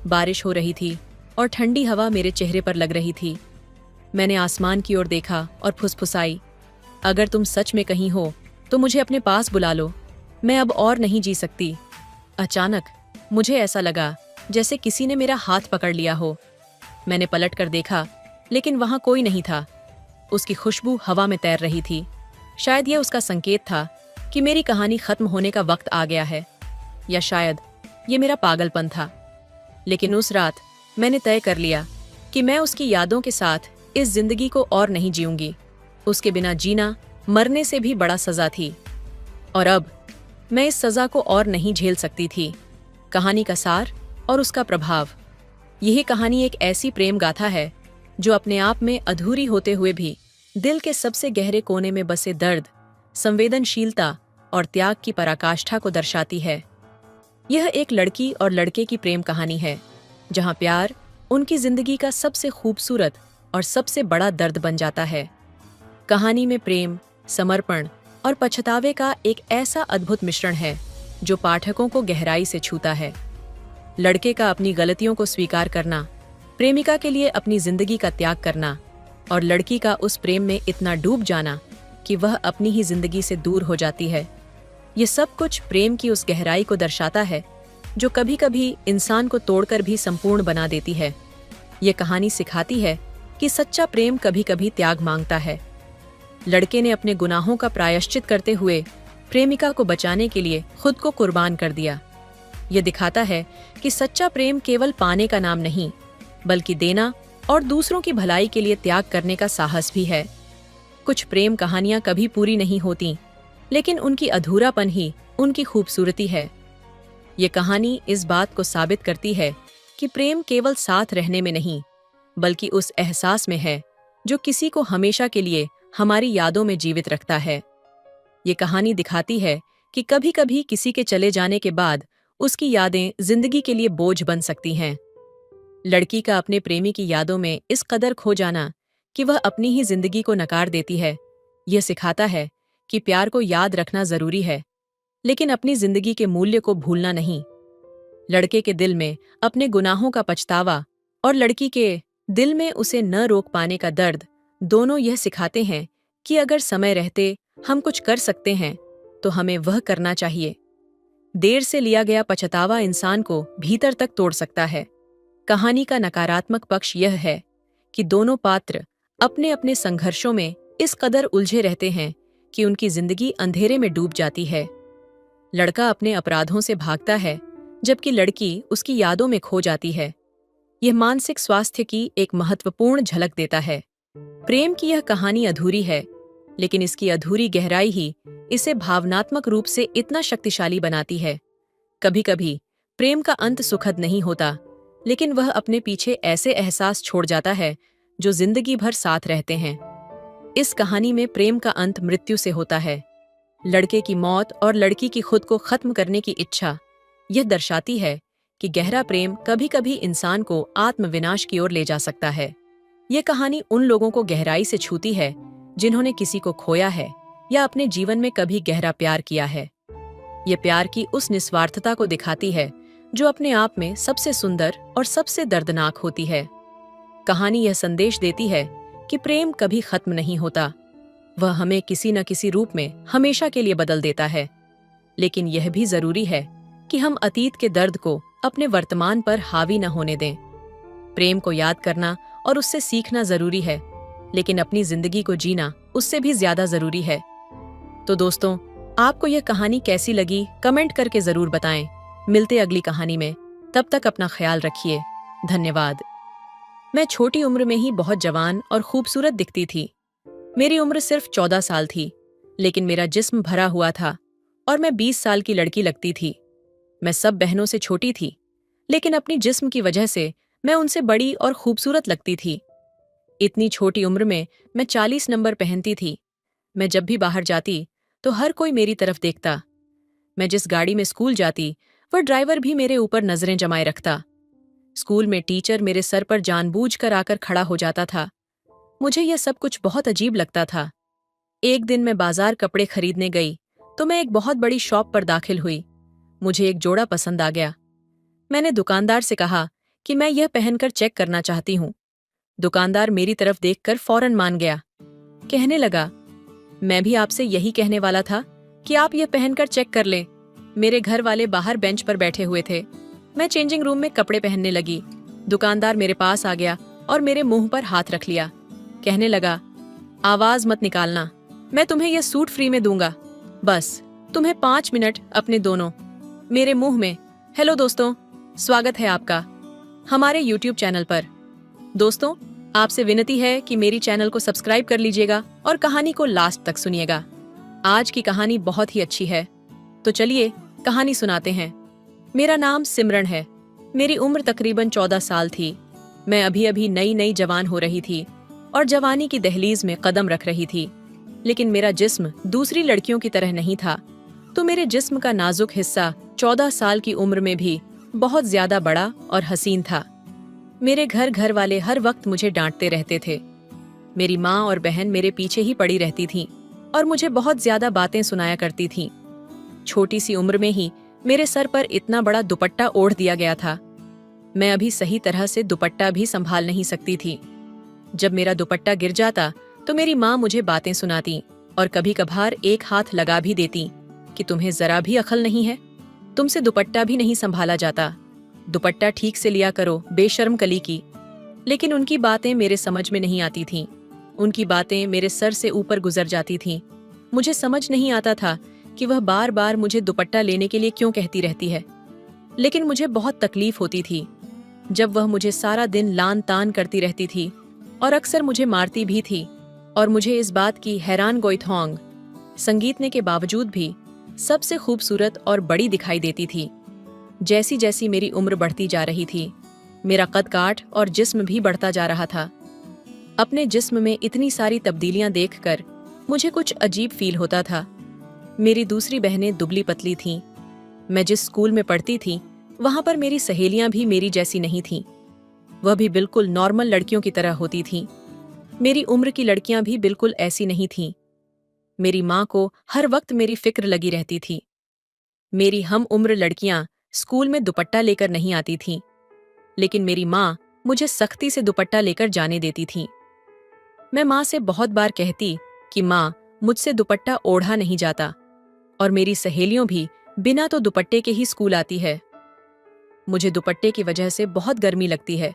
बारिश हो रही थी और ठंडी हवा मेरे चेहरे पर लग रही थी। मैंने आसमान की ओर देखा और फुसफुसाई, अगर तुम सच में कहीं हो तो मुझे अपने पास बुला लो, मैं अब और नहीं जी सकती। अचानक मुझे ऐसा लगा जैसे किसी ने मेरा हाथ पकड़ लिया हो। मैंने पलट कर देखा, लेकिन वहां कोई नहीं था। उसकी खुशबू हवा में तैर रही थी। शायद यह उसका संकेत था कि मेरी कहानी खत्म होने का वक्त आ गया है, या शायद ये मेरा पागलपन था। लेकिन उस रात मैंने तय कर लिया कि मैं उसकी यादों के साथ इस जिंदगी को और नहीं जीऊंगी। उसके बिना जीना मरने से भी बड़ा सजा थी, और अब मैं इस सजा को और नहीं झेल सकती थी। कहानी का सार और उसका प्रभाव। यह कहानी एक ऐसी प्रेम गाथा है जो अपने आप में अधूरी होते हुए भी दिल के सबसे गहरे कोने में बसे दर्द, संवेदनशीलता और त्याग की पराकाष्ठा को दर्शाती है। यह एक लड़की और लड़के की प्रेम कहानी है, जहां प्यार उनकी जिंदगी का सबसे खूबसूरत और सबसे बड़ा दर्द बन जाता है। कहानी में प्रेम, समर्पण और पछतावे का एक ऐसा अद्भुत मिश्रण है जो पाठकों को गहराई से छूता है। लड़के का अपनी गलतियों को स्वीकार करना, प्रेमिका के लिए अपनी जिंदगी का त्याग करना, और लड़की का उस प्रेम में इतना डूब जाना कि वह अपनी ही जिंदगी से दूर हो जाती है। ये सब कुछ प्रेम की उस गहराई को दर्शाता है जो कभी कभी इंसान को तोड़कर भी संपूर्ण बना देती है। ये कहानी सिखाती है कि सच्चा प्रेम कभी कभी त्याग मांगता है। लड़के ने अपने गुनाहों का प्रायश्चित करते हुए प्रेमिका को बचाने के लिए खुद को कुर्बान कर दिया। यह दिखाता है कि सच्चा प्रेम केवल पाने का नाम नहीं, बल्कि देना और दूसरों की भलाई के लिए त्याग करने का साहस भी है। कुछ प्रेम कहानियां कभी पूरी नहीं होती, लेकिन उनकी अधूरापन ही उनकी खूबसूरती है। ये कहानी इस बात को साबित करती है कि प्रेम केवल साथ रहने में नहीं, बल्कि उस एहसास में है जो किसी को हमेशा के लिए हमारी यादों में जीवित रखता है। ये कहानी दिखाती है कि कभी कभी किसी के चले जाने के बाद उसकी यादें जिंदगी के लिए बोझ बन सकती हैं। लड़की का अपने प्रेमी की यादों में इस कदर खो जाना कि वह अपनी ही जिंदगी को नकार देती है, यह सिखाता है कि प्यार को याद रखना जरूरी है, लेकिन अपनी जिंदगी के मूल्य को भूलना नहीं। लड़के के दिल में अपने गुनाहों का पछतावा और लड़की के दिल में उसे न रोक पाने का दर्द, दोनों यह सिखाते हैं कि अगर समय रहते हम कुछ कर सकते हैं तो हमें वह करना चाहिए। देर से लिया गया पछतावा इंसान को भीतर तक तोड़ सकता है। कहानी का नकारात्मक पक्ष यह है कि दोनों पात्र अपने अपने संघर्षों में इस कदर उलझे रहते हैं कि उनकी जिंदगी अंधेरे में डूब जाती है। लड़का अपने अपराधों से भागता है, जबकि लड़की उसकी यादों में खो जाती है। यह मानसिक स्वास्थ्य की एक महत्वपूर्ण झलक देता है। प्रेम की यह कहानी अधूरी है, लेकिन इसकी अधूरी गहराई ही इसे भावनात्मक रूप से इतना शक्तिशाली बनाती है। कभी-कभी प्रेम का अंत सुखद नहीं होता, लेकिन वह अपने पीछे ऐसे एहसास छोड़ जाता है जो जिंदगी भर साथ रहते हैं। इस कहानी में प्रेम का अंत मृत्यु से होता है। लड़के की मौत और लड़की की खुद को खत्म करने की इच्छा यह दर्शाती है कि गहरा प्रेम कभी-कभी इंसान को आत्मविनाश की ओर ले जा सकता है। यह कहानी उन लोगों को गहराई से छूती है जिन्होंने किसी को खोया है या अपने जीवन में कभी गहरा प्यार किया है। यह प्यार की उस निस्वार्थता को दिखाती है जो अपने आप में सबसे सुंदर और सबसे दर्दनाक होती है। कहानी यह संदेश देती है कि प्रेम कभी खत्म नहीं होता, वह हमें किसी न किसी रूप में हमेशा के लिए बदल देता है। लेकिन यह भी जरूरी है कि हम अतीत के दर्द को अपने वर्तमान पर हावी न होने दें। प्रेम को याद करना और उससे सीखना जरूरी है, लेकिन अपनी जिंदगी को जीना उससे भी ज्यादा जरूरी है। तो दोस्तों, आपको यह कहानी कैसी लगी कमेंट करके जरूर बताएं। मिलते अगली कहानी में, तब तक अपना ख्याल रखिए। धन्यवाद। मैं छोटी उम्र में ही बहुत जवान और खूबसूरत दिखती थी। मेरी उम्र सिर्फ 14 साल थी, लेकिन मेरा जिस्म भरा हुआ था और मैं 20 साल की लड़की लगती थी। मैं सब बहनों से छोटी थी, लेकिन अपनी जिस्म की वजह से मैं उनसे बड़ी और खूबसूरत लगती थी। इतनी छोटी उम्र में मैं 40 नंबर पहनती थी। मैं जब भी बाहर जाती तो हर कोई मेरी तरफ देखता। मैं जिस गाड़ी में स्कूल जाती वह ड्राइवर भी मेरे ऊपर नजरें जमाए रखता। स्कूल में टीचर मेरे सर पर जानबूझकर आकर खड़ा हो जाता था। मुझे यह सब कुछ बहुत अजीब लगता था। एक दिन मैं बाजार कपड़े खरीदने गई तो मैं एक बहुत बड़ी शॉप पर दाखिल हुई। मुझे एक जोड़ा पसंद आ गया। मैंने दुकानदार से कहा कि मैं यह पहनकर चेक करना चाहती हूँ। दुकानदार मेरी तरफ देखकर फौरन मान गया। कहने लगा, मैं भी आपसे यही कहने वाला था कि आप यह पहनकर चेक कर लें। मेरे घर वाले बाहर बेंच पर बैठे हुए थे। मैं चेंजिंग रूम में कपड़े पहनने लगी। दुकानदार मेरे पास आ गया और मेरे मुंह पर हाथ रख लिया। कहने लगा, आवाज मत निकालना, मैं तुम्हें यह सूट फ्री में दूंगा। बस तुम्हें 5 मिनट अपने दोनों। मेरे मुंह में। हेलो दोस्तों, स्वागत है आपका हमारे YouTube चैनल पर। दोस्तों, आपसे विनती है कि मेरी चैनल को सब्सक्राइब कर लीजिएगा और कहानी को लास्ट तक सुनिएगा। आज की कहानी बहुत ही अच्छी है, तो चलिए कहानी सुनाते हैं। मेरा नाम सिमरन है। मेरी उम्र तकरीबन 14 साल थी। मैं अभी अभी नई नई जवान हो रही थी और जवानी की दहलीज में कदम रख रही थी। लेकिन मेरा जिस्म दूसरी लड़कियों की तरह नहीं था, तो मेरे जिस्म का नाजुक हिस्सा 14 साल की उम्र में भी बहुत ज्यादा बड़ा और हसीन था। मेरे घर वाले हर वक्त मुझे डांटते रहते थे। मेरी माँ और बहन मेरे पीछे ही पड़ी रहती थीं और मुझे बहुत ज्यादा बातें सुनाया करती थीं। छोटी सी उम्र में ही मेरे सर पर इतना बड़ा दुपट्टा ओढ़ दिया गया था। मैं अभी सही तरह से दुपट्टा भी संभाल नहीं सकती थी। जब मेरा दुपट्टा गिर जाता तो मेरी माँ मुझे बातें सुनाती और कभी कभार एक हाथ लगा भी देती कि तुम्हें जरा भी अकल नहीं है, तुमसे दुपट्टा भी नहीं संभाला जाता, दुपट्टा ठीक से लिया करो, बेशर्म कली की। लेकिन उनकी बातें मेरे समझ में नहीं आती थीं। उनकी बातें मेरे सर से ऊपर गुजर जाती थीं। मुझे समझ नहीं आता था कि वह बार बार मुझे दुपट्टा लेने के लिए क्यों कहती रहती है। लेकिन मुझे बहुत तकलीफ होती थी जब वह मुझे सारा दिन लान तान करती रहती थी और अक्सर मुझे मारती भी थी। और मुझे इस बात की हैरान गोइथोंग संगीतने के बावजूद भी सबसे खूबसूरत और बड़ी दिखाई देती थी। जैसी जैसी मेरी उम्र बढ़ती जा रही थी, मेरा कद काठ और जिस्म भी बढ़ता जा रहा था। अपने जिस्म में इतनी सारी तब्दीलियां देखकर मुझे कुछ अजीब फील होता था। मेरी दूसरी बहनें दुबली पतली थीं। मैं जिस स्कूल में पढ़ती थी वहां पर मेरी सहेलियां भी मेरी जैसी नहीं थीं। वह भी बिल्कुल नॉर्मल लड़कियों की तरह होती थीं। मेरी उम्र की लड़कियां भी बिल्कुल ऐसी नहीं थीं। मेरी माँ को हर वक्त मेरी फिक्र लगी रहती थी। मेरी हम उम्र लड़कियां स्कूल में दुपट्टा लेकर नहीं आती थीं, लेकिन मेरी माँ मुझे सख्ती से दुपट्टा लेकर जाने देती थीं। मैं माँ से बहुत बार कहती कि माँ, मुझसे दुपट्टा ओढ़ा नहीं जाता, और मेरी सहेलियों भी बिना तो दुपट्टे के ही स्कूल आती है। मुझे दुपट्टे की वजह से बहुत गर्मी लगती है,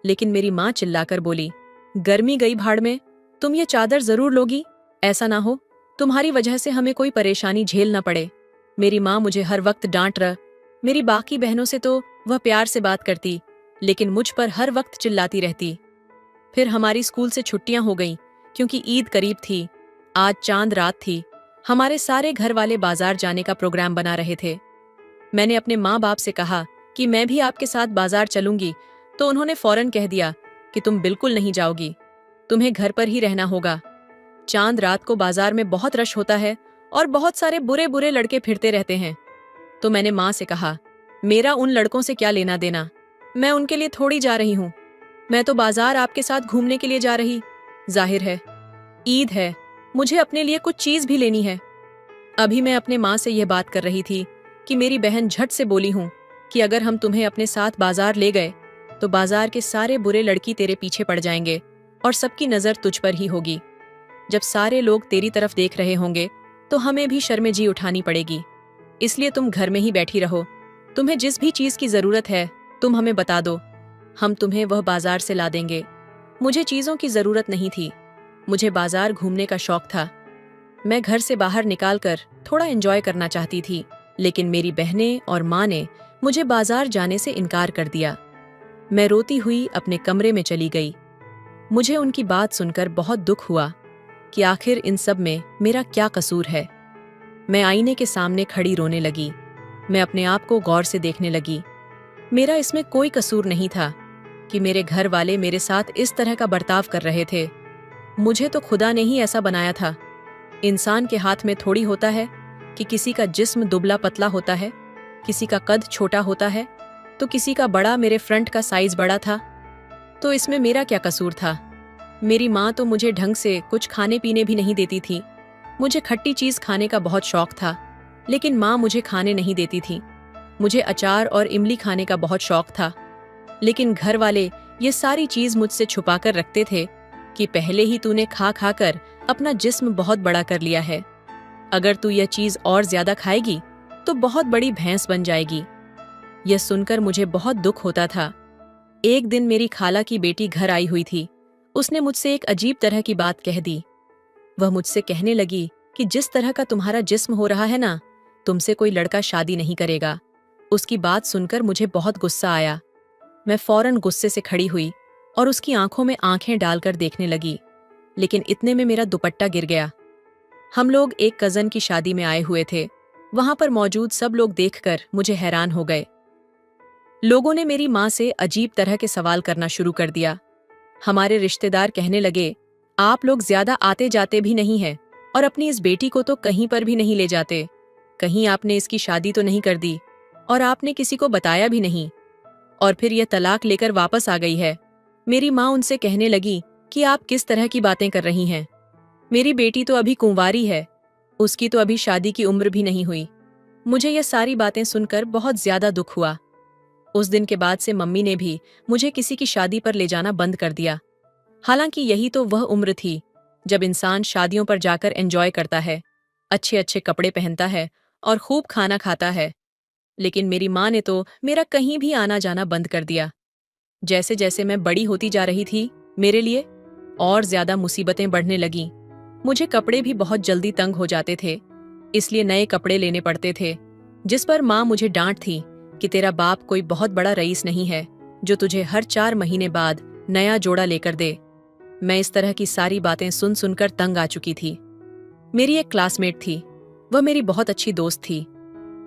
लेकिन मेरी माँ चिल्लाकर बोली, गर्मी गई भाड़ में, तुम ये चादर जरूर लोगी, ऐसा ना हो तुम्हारी वजह से हमें कोई परेशानी झेल न पड़े। मेरी माँ मुझे हर वक्त डांट रहा। मेरी बाकी बहनों से तो वह प्यार से बात करती, लेकिन मुझ पर हर वक्त चिल्लाती रहती। फिर हमारी स्कूल से छुट्टियां हो गईं, क्योंकि ईद करीब थी। आज चांद रात थी। हमारे सारे घर वाले बाजार जाने का प्रोग्राम बना रहे थे। मैंने अपने माँ बाप से कहा कि मैं भी आपके साथ बाजार चलूंगी, तो उन्होंने फौरन कह दिया कि तुम बिल्कुल नहीं जाओगी, तुम्हें घर पर ही रहना होगा। चांद रात को बाजार में बहुत रश होता है और बहुत सारे बुरे बुरे लड़के फिरते रहते हैं। तो मैंने माँ से कहा, मेरा उन लड़कों से क्या लेना देना, मैं उनके लिए थोड़ी जा रही हूँ। मैं तो बाजार आपके साथ घूमने के लिए जा रही। जाहिर है ईद है, मुझे अपने लिए कुछ चीज भी लेनी है। अभी मैं अपने माँ से यह बात कर रही थी कि मेरी बहन झट से बोली हूँ कि अगर हम तुम्हें अपने साथ बाजार ले गए तो बाजार के सारे बुरे लड़की तेरे पीछे पड़ जाएंगे और सबकी नजर तुझ पर ही होगी। जब सारे लोग तेरी तरफ देख रहे होंगे तो हमें भी शर्मेजी उठानी पड़ेगी। इसलिए तुम घर में ही बैठी रहो। तुम्हें जिस भी चीज की जरूरत है तुम हमें बता दो, हम तुम्हें वह बाजार से ला देंगे। मुझे चीजों की जरूरत नहीं थी, मुझे बाजार घूमने का शौक था। मैं घर से बाहर निकालकर थोड़ा एंजॉय करना चाहती थी, लेकिन मेरी बहनें और माँ ने मुझे बाजार जाने से इनकार कर दिया। मैं रोती हुई अपने कमरे में चली गई। मुझे उनकी बात सुनकर बहुत दुख हुआ कि आखिर इन सब में मेरा क्या कसूर है। मैं आईने के सामने खड़ी रोने लगी। मैं अपने आप को गौर से देखने लगी। मेरा इसमें कोई कसूर नहीं था कि मेरे घर वाले मेरे साथ इस तरह का बर्ताव कर रहे थे। मुझे तो खुदा ने ही ऐसा बनाया था। इंसान के हाथ में थोड़ी होता है कि किसी का जिस्म दुबला पतला होता है, किसी का कद छोटा होता है, तो किसी का बड़ा। मेरे फ्रंट का साइज बड़ा था, तो इसमें मेरा क्या कसूर था। मेरी माँ तो मुझे ढंग से कुछ खाने पीने भी नहीं देती थी। मुझे खट्टी चीज खाने का बहुत शौक था, लेकिन माँ मुझे खाने नहीं देती थी। मुझे अचार और इमली खाने का बहुत शौक था, लेकिन घर वाले ये सारी चीज मुझसे छुपा कर रखते थे कि पहले ही तूने खा खा कर अपना जिस्म बहुत बड़ा कर लिया है। अगर तू यह चीज और ज्यादा खाएगी तो बहुत बड़ी भैंस बन जाएगी। यह सुनकर मुझे बहुत दुख होता था। एक दिन मेरी खाला की बेटी घर आई हुई थी। उसने मुझसे एक अजीब तरह की बात कह दी। वह मुझसे कहने लगी कि जिस तरह का तुम्हारा जिस्म हो रहा है ना, तुमसे कोई लड़का शादी नहीं करेगा। उसकी बात सुनकर मुझे बहुत गुस्सा आया। मैं फौरन गुस्से से खड़ी हुई और उसकी आंखों में आंखें डालकर देखने लगी, लेकिन इतने में मेरा दुपट्टा गिर गया। हम लोग एक कजन की शादी में आए हुए थे। वहां पर मौजूद सब लोग देखकर मुझे हैरान हो गए। लोगों ने मेरी माँ से अजीब तरह के सवाल करना शुरू कर दिया। हमारे रिश्तेदार कहने लगे, आप लोग ज्यादा आते जाते भी नहीं हैं और अपनी इस बेटी को तो कहीं पर भी नहीं ले जाते। कहीं आपने इसकी शादी तो नहीं कर दी और आपने किसी को बताया भी नहीं, और फिर यह तलाक लेकर वापस आ गई है। मेरी माँ उनसे कहने लगी कि आप किस तरह की बातें कर रही हैं। मेरी बेटी तो अभी कुंवारी है, उसकी तो अभी शादी की उम्र भी नहीं हुई। मुझे यह सारी बातें सुनकर बहुत ज्यादा दुख हुआ। उस दिन के बाद से मम्मी ने भी मुझे किसी की शादी पर ले जाना बंद कर दिया। हालांकि यही तो वह उम्र थी जब इंसान शादियों पर जाकर एंजॉय करता है, अच्छे अच्छे कपड़े पहनता है और खूब खाना खाता है। लेकिन मेरी माँ ने तो मेरा कहीं भी आना जाना बंद कर दिया। जैसे जैसे मैं बड़ी होती जा रही थी, मेरे लिए और ज्यादा मुसीबतें बढ़ने लगीं। मुझे कपड़े भी बहुत जल्दी तंग हो जाते थे, इसलिए नए कपड़े लेने पड़ते थे, जिस पर माँ मुझे डांट थी कि तेरा बाप कोई बहुत बड़ा रईस नहीं है जो तुझे हर 4 महीने बाद नया जोड़ा लेकर दे। मैं इस तरह की सारी बातें सुन सुनकर तंग आ चुकी थी। मेरी एक क्लासमेट थी, वह मेरी बहुत अच्छी दोस्त थी।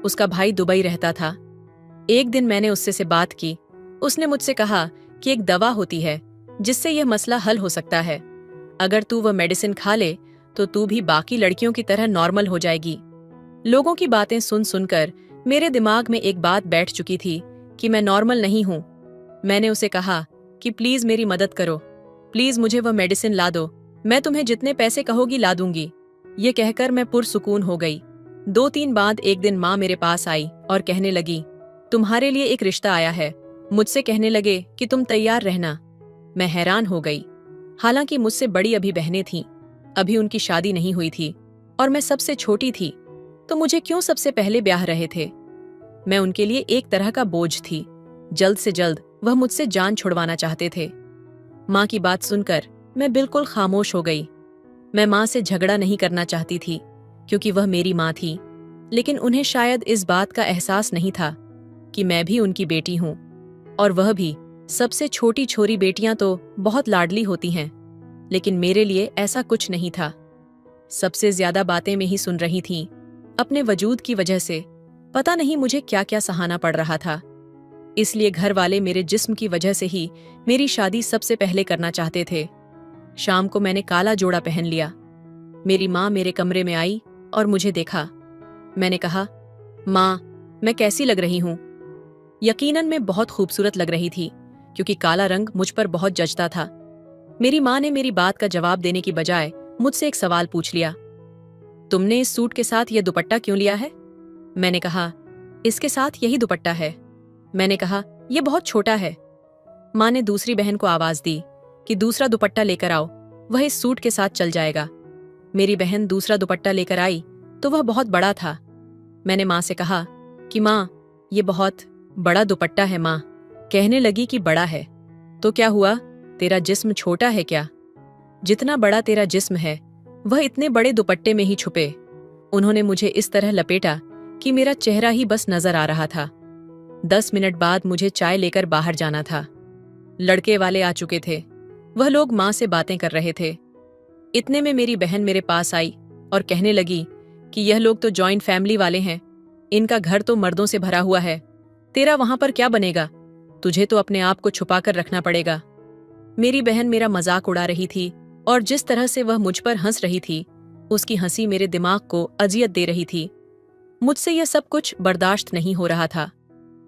उसका भाई दुबई रहता था। एक दिन मैंने उससे से बात की। उसने मुझसे कहा कि एक दवा होती है जिससे यह मसला हल हो सकता है। अगर तू वह मेडिसिन खा ले तो तू भी बाकी लड़कियों की तरह नॉर्मल हो जाएगी। लोगों की बातें सुन सुनकर मेरे दिमाग में एक बात बैठ चुकी थी कि मैं नॉर्मल नहीं हूं। मैंने उसे कहा कि प्लीज मेरी मदद करो, प्लीज मुझे वह मेडिसिन ला दो, मैं तुम्हें जितने पैसे कहोगी ला दूंगी। ये कहकर मैं पुरसुकून हो गई। 2-3 बाद एक दिन माँ मेरे पास आई और कहने लगी, तुम्हारे लिए एक रिश्ता आया है मुझसे कहने लगे कि तुम तैयार रहना। मैं हैरान हो गई। हालांकि मुझसे बड़ी अभी बहनें थीं, अभी उनकी शादी नहीं हुई थी और मैं सबसे छोटी थी, तो मुझे क्यों सबसे पहले ब्याह रहे थे। मैं उनके लिए एक तरह का बोझ थी। जल्द से जल्द वह मुझसे जान छुड़वाना चाहते थे। माँ की बात सुनकर मैं बिल्कुल खामोश हो गई। मैं माँ से झगड़ा नहीं करना चाहती थी, क्योंकि वह मेरी माँ थी, लेकिन उन्हें शायद इस बात का एहसास नहीं था कि मैं भी उनकी बेटी हूँ, और वह भी। सबसे छोटी छोरी बेटियां तो बहुत लाडली होती हैं, लेकिन मेरे लिए ऐसा कुछ नहीं था। सबसे ज्यादा बातें में ही सुन रही थीं। अपने वजूद की वजह से पता नहीं मुझे क्या क्या सहाना पड़ रहा था। इसलिए घर वाले मेरे जिस्म की वजह से ही मेरी शादी सबसे पहले करना चाहते थे। शाम को मैंने काला जोड़ा पहन लिया। मेरी माँ मेरे कमरे में आई और मुझे देखा। मैंने कहा, माँ, मैं कैसी लग रही हूँ? यकीनन मैं बहुत खूबसूरत लग रही थी, क्योंकि काला रंग मुझ पर बहुत जचता था। मेरी माँ ने मेरी बात का जवाब देने की बजाय मुझसे एक सवाल पूछ लिया। तुमने इस सूट के साथ यह दुपट्टा क्यों लिया है? मैंने कहा, इसके साथ यही दुपट्टा है। मैंने कहा, यह बहुत छोटा है। माँ ने दूसरी बहन को आवाज दी कि दूसरा दुपट्टा लेकर आओ, वह इस सूट के साथ चल जाएगा। मेरी बहन दूसरा दुपट्टा लेकर आई तो वह बहुत बड़ा था। मैंने माँ से कहा कि माँ, ये बहुत बड़ा दुपट्टा है। माँ कहने लगी कि बड़ा है तो क्या हुआ, तेरा जिस्म छोटा है क्या? जितना बड़ा तेरा जिस्म है वह इतने बड़े दुपट्टे में ही छुपे। उन्होंने मुझे इस तरह लपेटा कि मेरा चेहरा ही बस नजर आ रहा था। 10 मिनट बाद मुझे चाय लेकर बाहर जाना था। लड़के वाले आ चुके थे। वह लोग माँ से बातें कर रहे थे। इतने में मेरी बहन मेरे पास आई और कहने लगी कि यह लोग तो जॉइंट फैमिली वाले हैं, इनका घर तो मर्दों से भरा हुआ है, तेरा वहां पर क्या बनेगा? तुझे तो अपने आप को छुपा कर रखना पड़ेगा। मेरी बहन मेरा मजाक उड़ा रही थी और जिस तरह से वह मुझ पर हंस रही थी, उसकी हंसी मेरे दिमाग को अजियत दे रही थी। मुझसे यह सब कुछ बर्दाश्त नहीं हो रहा था।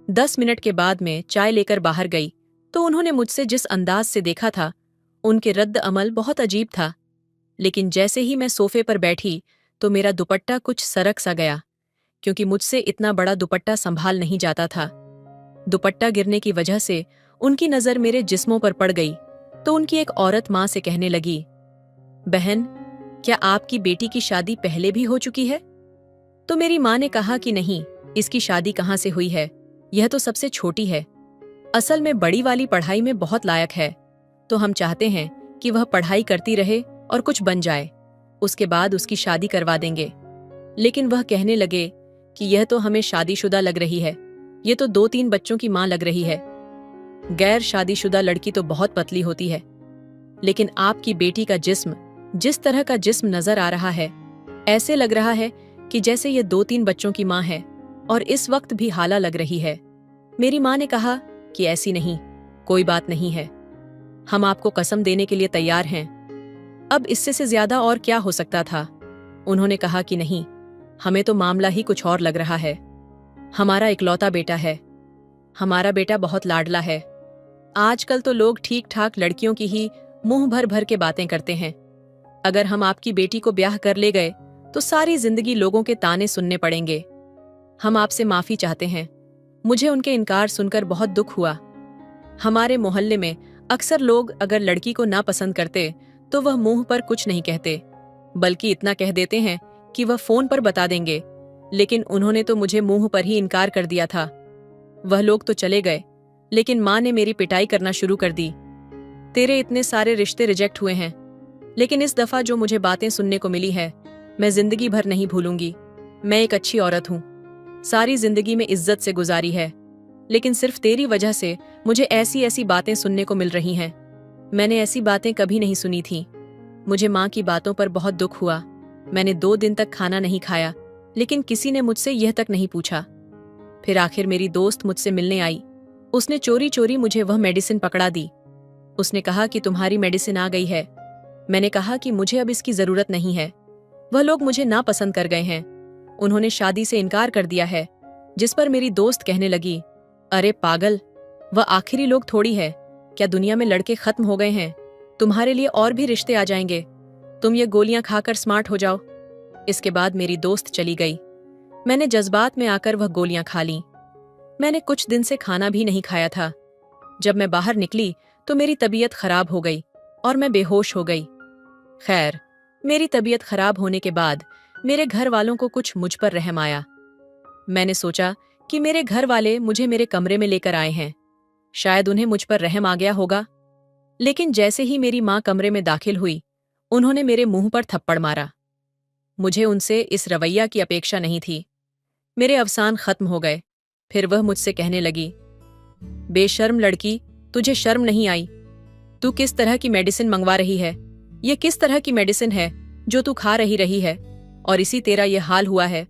10 मिनट के बाद मैं चाय लेकर बाहर गई तो उन्होंने मुझसे जिस अंदाज से देखा था, उनके रद्द अमल बहुत अजीब था। लेकिन जैसे ही मैं सोफे पर बैठी तो मेरा दुपट्टा कुछ सरक सा गया, क्योंकि मुझसे इतना बड़ा दुपट्टा संभाल नहीं जाता था। दुपट्टा गिरने की वजह से उनकी नजर मेरे जिस्मों पर पड़ गई तो उनकी एक औरत माँ से कहने लगी, बहन, क्या आपकी बेटी की शादी पहले भी हो चुकी है? तो मेरी माँ ने कहा कि नहीं, इसकी शादी कहाँ से हुई है, यह तो सबसे छोटी है। असल में बड़ी वाली पढ़ाई में बहुत लायक है, तो हम चाहते हैं कि वह पढ़ाई करती रहे और कुछ बन जाए, उसके बाद उसकी शादी करवा देंगे। लेकिन वह कहने लगे कि यह तो हमें शादीशुदा लग रही है, ये तो 2-3 बच्चों की माँ लग रही है। गैर शादीशुदा लड़की तो बहुत पतली होती है, लेकिन आपकी बेटी का जिस्म जिस तरह का जिस्म नजर आ रहा है, ऐसे लग रहा है कि जैसे ये 2-3 बच्चों की माँ है और इस वक्त भी हाला लग रही है। मेरी माँ ने कहा कि ऐसी नहीं, कोई बात नहीं है, हम आपको कसम देने के लिए तैयार हैं। अब इससे से ज्यादा और क्या हो सकता था। उन्होंने कहा कि नहीं, हमें तो मामला ही कुछ और लग रहा है। हमारा इकलौता बेटा है, हमारा बेटा बहुत लाडला है। आजकल तो लोग ठीक ठाक लड़कियों की ही मुंह भर भर के बातें करते हैं। अगर हम आपकी बेटी को ब्याह कर ले गए तो सारी जिंदगी लोगों के ताने सुनने पड़ेंगे। हम आपसे माफी चाहते हैं। मुझे उनके इनकार सुनकर बहुत दुख हुआ। हमारे मोहल्ले में अक्सर लोग अगर लड़की को ना पसंद करते तो वह मुंह पर कुछ नहीं कहते, बल्कि इतना कह देते हैं कि वह फोन पर बता देंगे। लेकिन उन्होंने तो मुझे मुंह पर ही इनकार कर दिया था। वह लोग तो चले गए, लेकिन माँ ने मेरी पिटाई करना शुरू कर दी। तेरे इतने सारे रिश्ते रिजेक्ट हुए हैं, लेकिन इस दफा जो मुझे बातें सुनने को मिली है, मैं जिंदगी भर नहीं भूलूंगी। मैं एक अच्छी औरत हूँ, सारी जिंदगी में इज्जत से गुजारी है, लेकिन सिर्फ तेरी वजह से मुझे ऐसी ऐसी बातें सुनने को मिल रही हैं। मैंने ऐसी बातें कभी नहीं सुनी थी। मुझे माँ की बातों पर बहुत दुख हुआ। मैंने 2 दिन तक खाना नहीं खाया, लेकिन किसी ने मुझसे यह तक नहीं पूछा। फिर आखिर मेरी दोस्त मुझसे मिलने आई। उसने चोरी चोरी मुझे वह मेडिसिन पकड़ा दी। उसने कहा कि तुम्हारी मेडिसिन आ गई है। मैंने कहा कि मुझे अब इसकी जरूरत नहीं है। वह लोग मुझे नापसंद कर गए हैं, उन्होंने शादी से इनकार कर दिया है। जिस पर मेरी दोस्त कहने लगी, अरे पागल, वह आखिरी लोग थोड़ी है, क्या दुनिया में लड़के खत्म हो गए हैं? तुम्हारे लिए और भी रिश्ते आ जाएंगे, तुम ये गोलियां खाकर स्मार्ट हो जाओ। इसके बाद मेरी दोस्त चली गई। मैंने जज्बात में आकर वह गोलियां खा लीं। मैंने कुछ दिन से खाना भी नहीं खाया था, जब मैं बाहर निकली तो मेरी तबीयत खराब हो गई और मैं बेहोश हो गई। खैर, मेरी तबीयत खराब होने के बाद मेरे घर वालों को कुछ मुझ पर रहम आया। मैंने सोचा कि मेरे घर वाले मुझे मेरे कमरे में लेकर आए हैं, शायद उन्हें मुझ पर रहम आ गया होगा। लेकिन जैसे ही मेरी माँ कमरे में दाखिल हुई, उन्होंने मेरे मुंह पर थप्पड़ मारा। मुझे उनसे इस रवैया की अपेक्षा नहीं थी। मेरे अवसान खत्म हो गए। फिर वह मुझसे कहने लगी, बेशर्म लड़की, तुझे शर्म नहीं आई? तू किस तरह की मेडिसिन मंगवा रही है? ये किस तरह की मेडिसिन है जो तू खा रही है और इसी तेरा ये हाल हुआ है?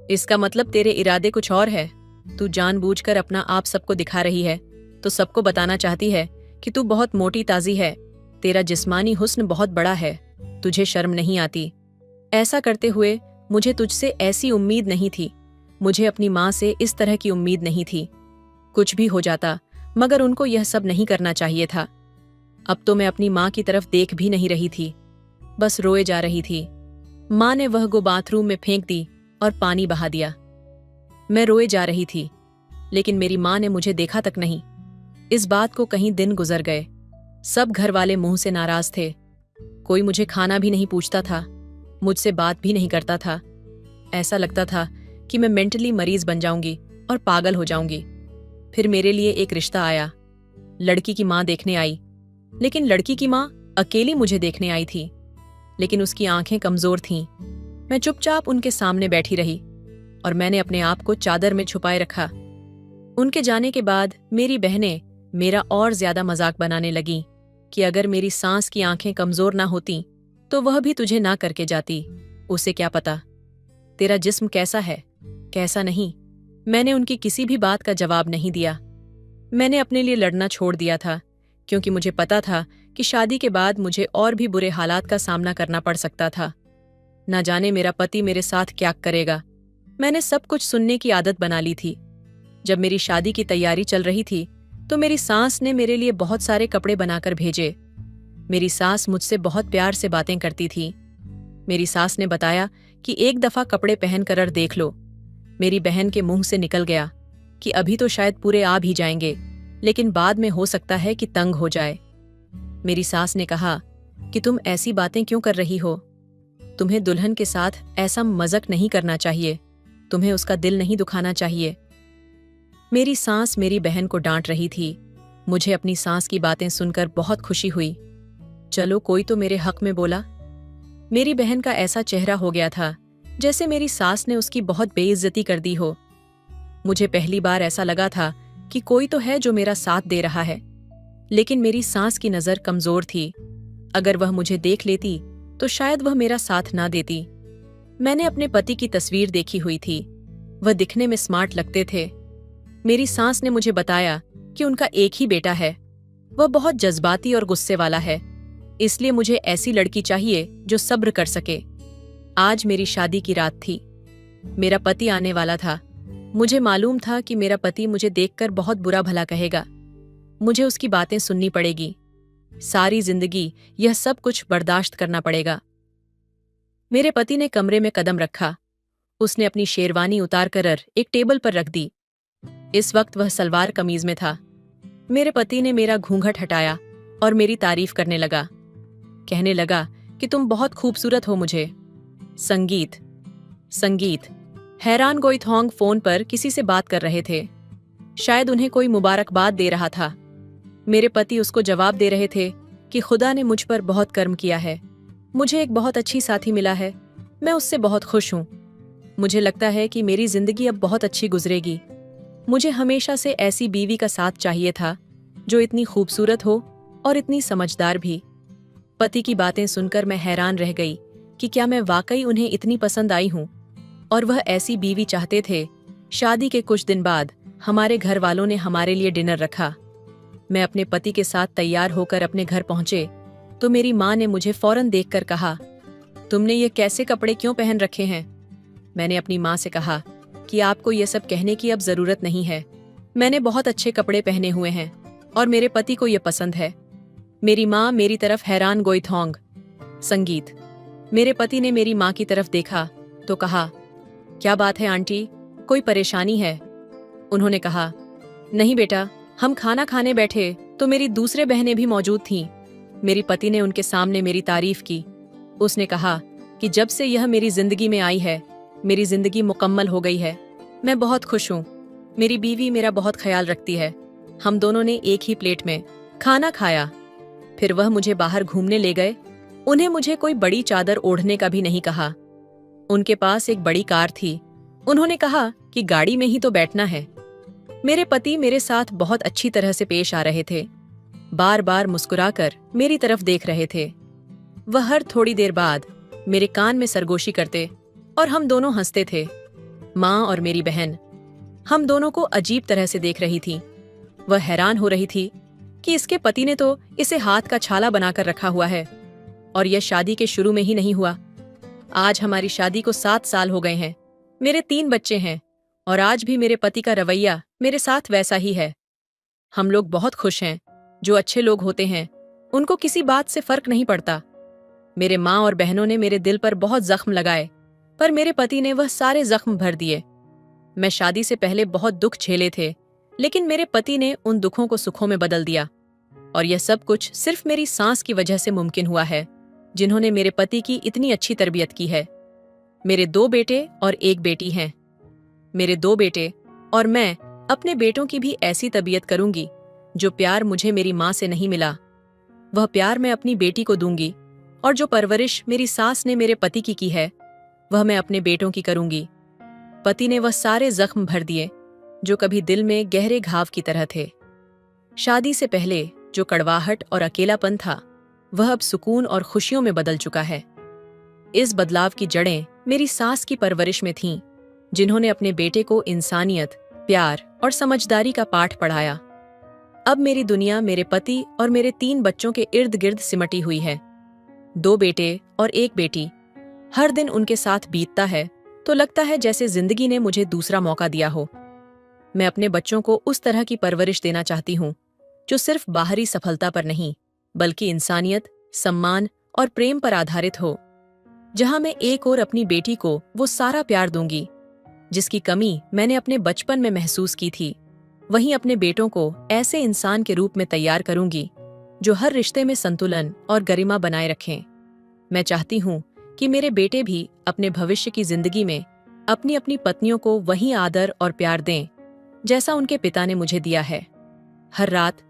इसका मतलब तेरे इरादे कुछ और है। तू जानबूझकर अपना आप सबको दिखा रही है, तो सबको बताना चाहती है कि तू बहुत मोटी ताजी है, तेरा जिस्मानी हुस्न बहुत बड़ा है, तुझे शर्म नहीं आती। ऐसा करते हुए मुझे तुझसे ऐसी उम्मीद नहीं थी, मुझे अपनी माँ से इस तरह की उम्मीद नहीं थी। कुछ भी हो जाता, मगर उनको यह सब नहीं करना चाहिए था। अब तो मैं अपनी माँ की तरफ देख भी नहीं रही थी, बस रोए जा रही थी। माँ ने वह गो बाथरूम में फेंक दी और पानी बहा दिया। मैं रोए जा रही थी, लेकिन मेरी माँ ने मुझे देखा तक नहीं। इस बात को कहीं दिन गुजर गए। सब घर वाले मुंह से नाराज थे। कोई मुझे खाना भी नहीं पूछता था, मुझसे बात भी नहीं करता था। ऐसा लगता था कि मैं मेंटली मरीज बन जाऊंगी और पागल हो जाऊंगी। फिर मेरे लिए एक रिश्ता आया। लड़की की माँ देखने आई, लेकिन लड़की की माँ अकेली मुझे देखने आई थी, लेकिन उसकी आंखें कमजोर थीं। मैं चुपचाप उनके सामने बैठी रही और मैंने अपने आप को चादर में छुपाए रखा। उनके जाने के बाद मेरी बहनें मेरा और ज्यादा मजाक बनाने लगीं कि अगर मेरी सांस की आंखें कमजोर ना होती तो वह भी तुझे ना करके जाती, उसे क्या पता तेरा जिस्म कैसा है कैसा नहीं। मैंने उनकी किसी भी बात का जवाब नहीं दिया। मैंने अपने लिए लड़ना छोड़ दिया था, क्योंकि मुझे पता था कि शादी के बाद मुझे और भी बुरे हालात का सामना करना पड़ सकता था। न जाने मेरा पति मेरे साथ क्या करेगा। मैंने सब कुछ सुनने की आदत बना ली थी। जब मेरी शादी की तैयारी चल रही थी तो मेरी सास ने मेरे लिए बहुत सारे कपड़े बनाकर भेजे। मेरी सास मुझसे बहुत प्यार से बातें करती थी। मेरी सास ने बताया कि एक दफा कपड़े पहन कर देख लो। मेरी बहन के मुंह से निकल गया कि अभी तो शायद पूरे आ भी जाएंगे, लेकिन बाद में हो सकता है कि तंग हो जाए। मेरी सास ने कहा कि तुम ऐसी बातें क्यों कर रही हो? तुम्हें दुल्हन के साथ ऐसा मजाक नहीं करना चाहिए, तुम्हें उसका दिल नहीं दुखाना चाहिए। मेरी सास मेरी बहन को डांट रही थी। मुझे अपनी सास की बातें सुनकर बहुत खुशी हुई। चलो, कोई तो मेरे हक में बोला। मेरी बहन का ऐसा चेहरा हो गया था जैसे मेरी सास ने उसकी बहुत बेइज्जती कर दी हो। मुझे पहली बार ऐसा लगा था कि कोई तो है जो मेरा साथ दे रहा है, लेकिन मेरी सास की नजर कमजोर थी। अगर वह मुझे देख लेती तो शायद वह मेरा साथ ना देती। मैंने अपने पति की तस्वीर देखी हुई थी, वह दिखने में स्मार्ट लगते थे। मेरी सास ने मुझे बताया कि उनका एक ही बेटा है, वह बहुत जज्बाती और गुस्से वाला है, इसलिए मुझे ऐसी लड़की चाहिए जो सब्र कर सके। आज मेरी शादी की रात थी। मेरा पति आने वाला था। मुझे मालूम था कि मेरा पति मुझे देखकर बहुत बुरा भला कहेगा। मुझे उसकी बातें सुननी पड़ेगी। सारी जिंदगी यह सब कुछ बर्दाश्त करना पड़ेगा। मेरे पति ने कमरे में कदम रखा। उसने अपनी शेरवानी उतारकर एक टेबल पर रख दी। इस वक्त वह सलवार कमीज में था। मेरे पति ने मेरा घूंघट हटाया और मेरी तारीफ करने लगा। कहने लगा कि तुम बहुत खूबसूरत हो। मुझे संगीत संगीत हैरान गोइथोंग फोन पर किसी से बात कर रहे थे। शायद उन्हें कोई मुबारकबाद दे रहा था। मेरे पति उसको जवाब दे रहे थे कि खुदा ने मुझ पर बहुत कर्म किया है, मुझे एक बहुत अच्छी साथी मिला है, मैं उससे बहुत खुश हूं। मुझे लगता है कि मेरी जिंदगी अब बहुत अच्छी गुजरेगी। मुझे हमेशा से ऐसी बीवी का साथ चाहिए था जो इतनी खूबसूरत हो और इतनी समझदार भी। पति की बातें सुनकर मैं हैरान रह गई कि क्या मैं वाकई उन्हें इतनी पसंद आई हूं, और वह ऐसी बीवी चाहते थे। शादी के कुछ दिन बाद हमारे घर वालों ने हमारे लिए डिनर रखा। मैं अपने पति के साथ तैयार होकर अपने घर पहुंचे तो मेरी माँ ने मुझे फौरन देखकर कहा, तुमने ये कैसे कपड़े क्यों पहन रखे हैं? मैंने अपनी माँ से कहा कि आपको ये सब कहने की अब जरूरत नहीं है, मैंने बहुत अच्छे कपड़े पहने हुए हैं और मेरे पति को ये पसंद है। मेरी माँ मेरी तरफ हैरान गोइथोंग। संगीत मेरे पति ने मेरी माँ की तरफ देखा तो कहा, क्या बात है आंटी, कोई परेशानी है? उन्होंने कहा, नहीं बेटा, हम खाना खाने बैठे तो मेरी दूसरे बहनें भी मौजूद थीं। मेरी पति ने उनके सामने मेरी तारीफ की। उसने कहा कि जब से यह मेरी जिंदगी में आई है, मेरी जिंदगी मुकम्मल हो गई है। मैं बहुत खुश हूँ। मेरी बीवी मेरा बहुत ख्याल रखती है। हम दोनों ने एक ही प्लेट में खाना खाया। फिर वह मुझे बाहर घूमने ले गए। उन्हें मुझे कोई बड़ी चादर ओढ़ने का भी नहीं कहा। उनके पास एक बड़ी कार थी। उन्होंने कहा कि गाड़ी में ही तो बैठना है। मेरे पति मेरे साथ बहुत अच्छी तरह से पेश आ रहे थे। बार बार मुस्कुराकर मेरी तरफ देख रहे थे। वह हर थोड़ी देर बाद मेरे कान में सरगोशी करते और हम दोनों हंसते थे। माँ और मेरी बहन हम दोनों को अजीब तरह से देख रही थी। वह हैरान हो रही थी कि इसके पति ने तो इसे हाथ का छाला बनाकर रखा हुआ है, और यह शादी के शुरू में ही नहीं हुआ। आज हमारी शादी को 7 साल हो गए हैं। मेरे 3 बच्चे हैं और आज भी मेरे पति का रवैया मेरे साथ वैसा ही है। हम लोग बहुत खुश हैं। जो अच्छे लोग होते हैं उनको किसी बात से फर्क नहीं पड़ता। मेरे माँ और बहनों ने मेरे दिल पर बहुत जख्म लगाए, पर मेरे पति ने वह सारे जख्म भर दिए। मैं शादी से पहले बहुत दुख झेले थे, लेकिन मेरे पति ने उन दुखों को सुखों में बदल दिया। और यह सब कुछ सिर्फ मेरी सास की वजह से मुमकिन हुआ है, जिन्होंने मेरे पति की इतनी अच्छी तरबियत की है। मेरे 2 बेटे और 1 बेटी हैं। मेरे 2 बेटे और मैं अपने बेटों की भी ऐसी तबीयत करूंगी जो प्यार मुझे मेरी माँ से नहीं मिला, वह प्यार मैं अपनी बेटी को दूंगी। और जो परवरिश मेरी सास ने मेरे पति की है, वह मैं अपने बेटों की करूंगी। पति ने वह सारे जख्म भर दिए जो कभी दिल में गहरे घाव की तरह थे। शादी से पहले जो कड़वाहट और अकेलापन था, वह अब सुकून और खुशियों में बदल चुका है। इस बदलाव की जड़ें मेरी सास की परवरिश में थीं, जिन्होंने अपने बेटे को इंसानियत, प्यार और समझदारी का पाठ पढ़ाया। अब मेरी दुनिया मेरे पति और मेरे 3 बच्चों के इर्द गिर्द सिमटी हुई है। 2 बेटे और 1 बेटी। हर दिन उनके साथ बीतता है तो लगता है जैसे जिंदगी ने मुझे दूसरा मौका दिया हो। मैं अपने बच्चों को उस तरह की परवरिश देना चाहती हूँ जो सिर्फ बाहरी सफलता पर नहीं, बल्कि इंसानियत, सम्मान और प्रेम पर आधारित हो। जहां मैं एक ओर अपनी बेटी को वो सारा प्यार दूंगी जिसकी कमी मैंने अपने बचपन में महसूस की थी, वहीं अपने बेटों को ऐसे इंसान के रूप में तैयार करूंगी जो हर रिश्ते में संतुलन और गरिमा बनाए रखें। मैं चाहती हूँ कि मेरे बेटे भी अपने भविष्य की जिंदगी में अपनी अपनी पत्नियों को वही आदर और प्यार दें जैसा उनके पिता ने मुझे दिया है। हर रात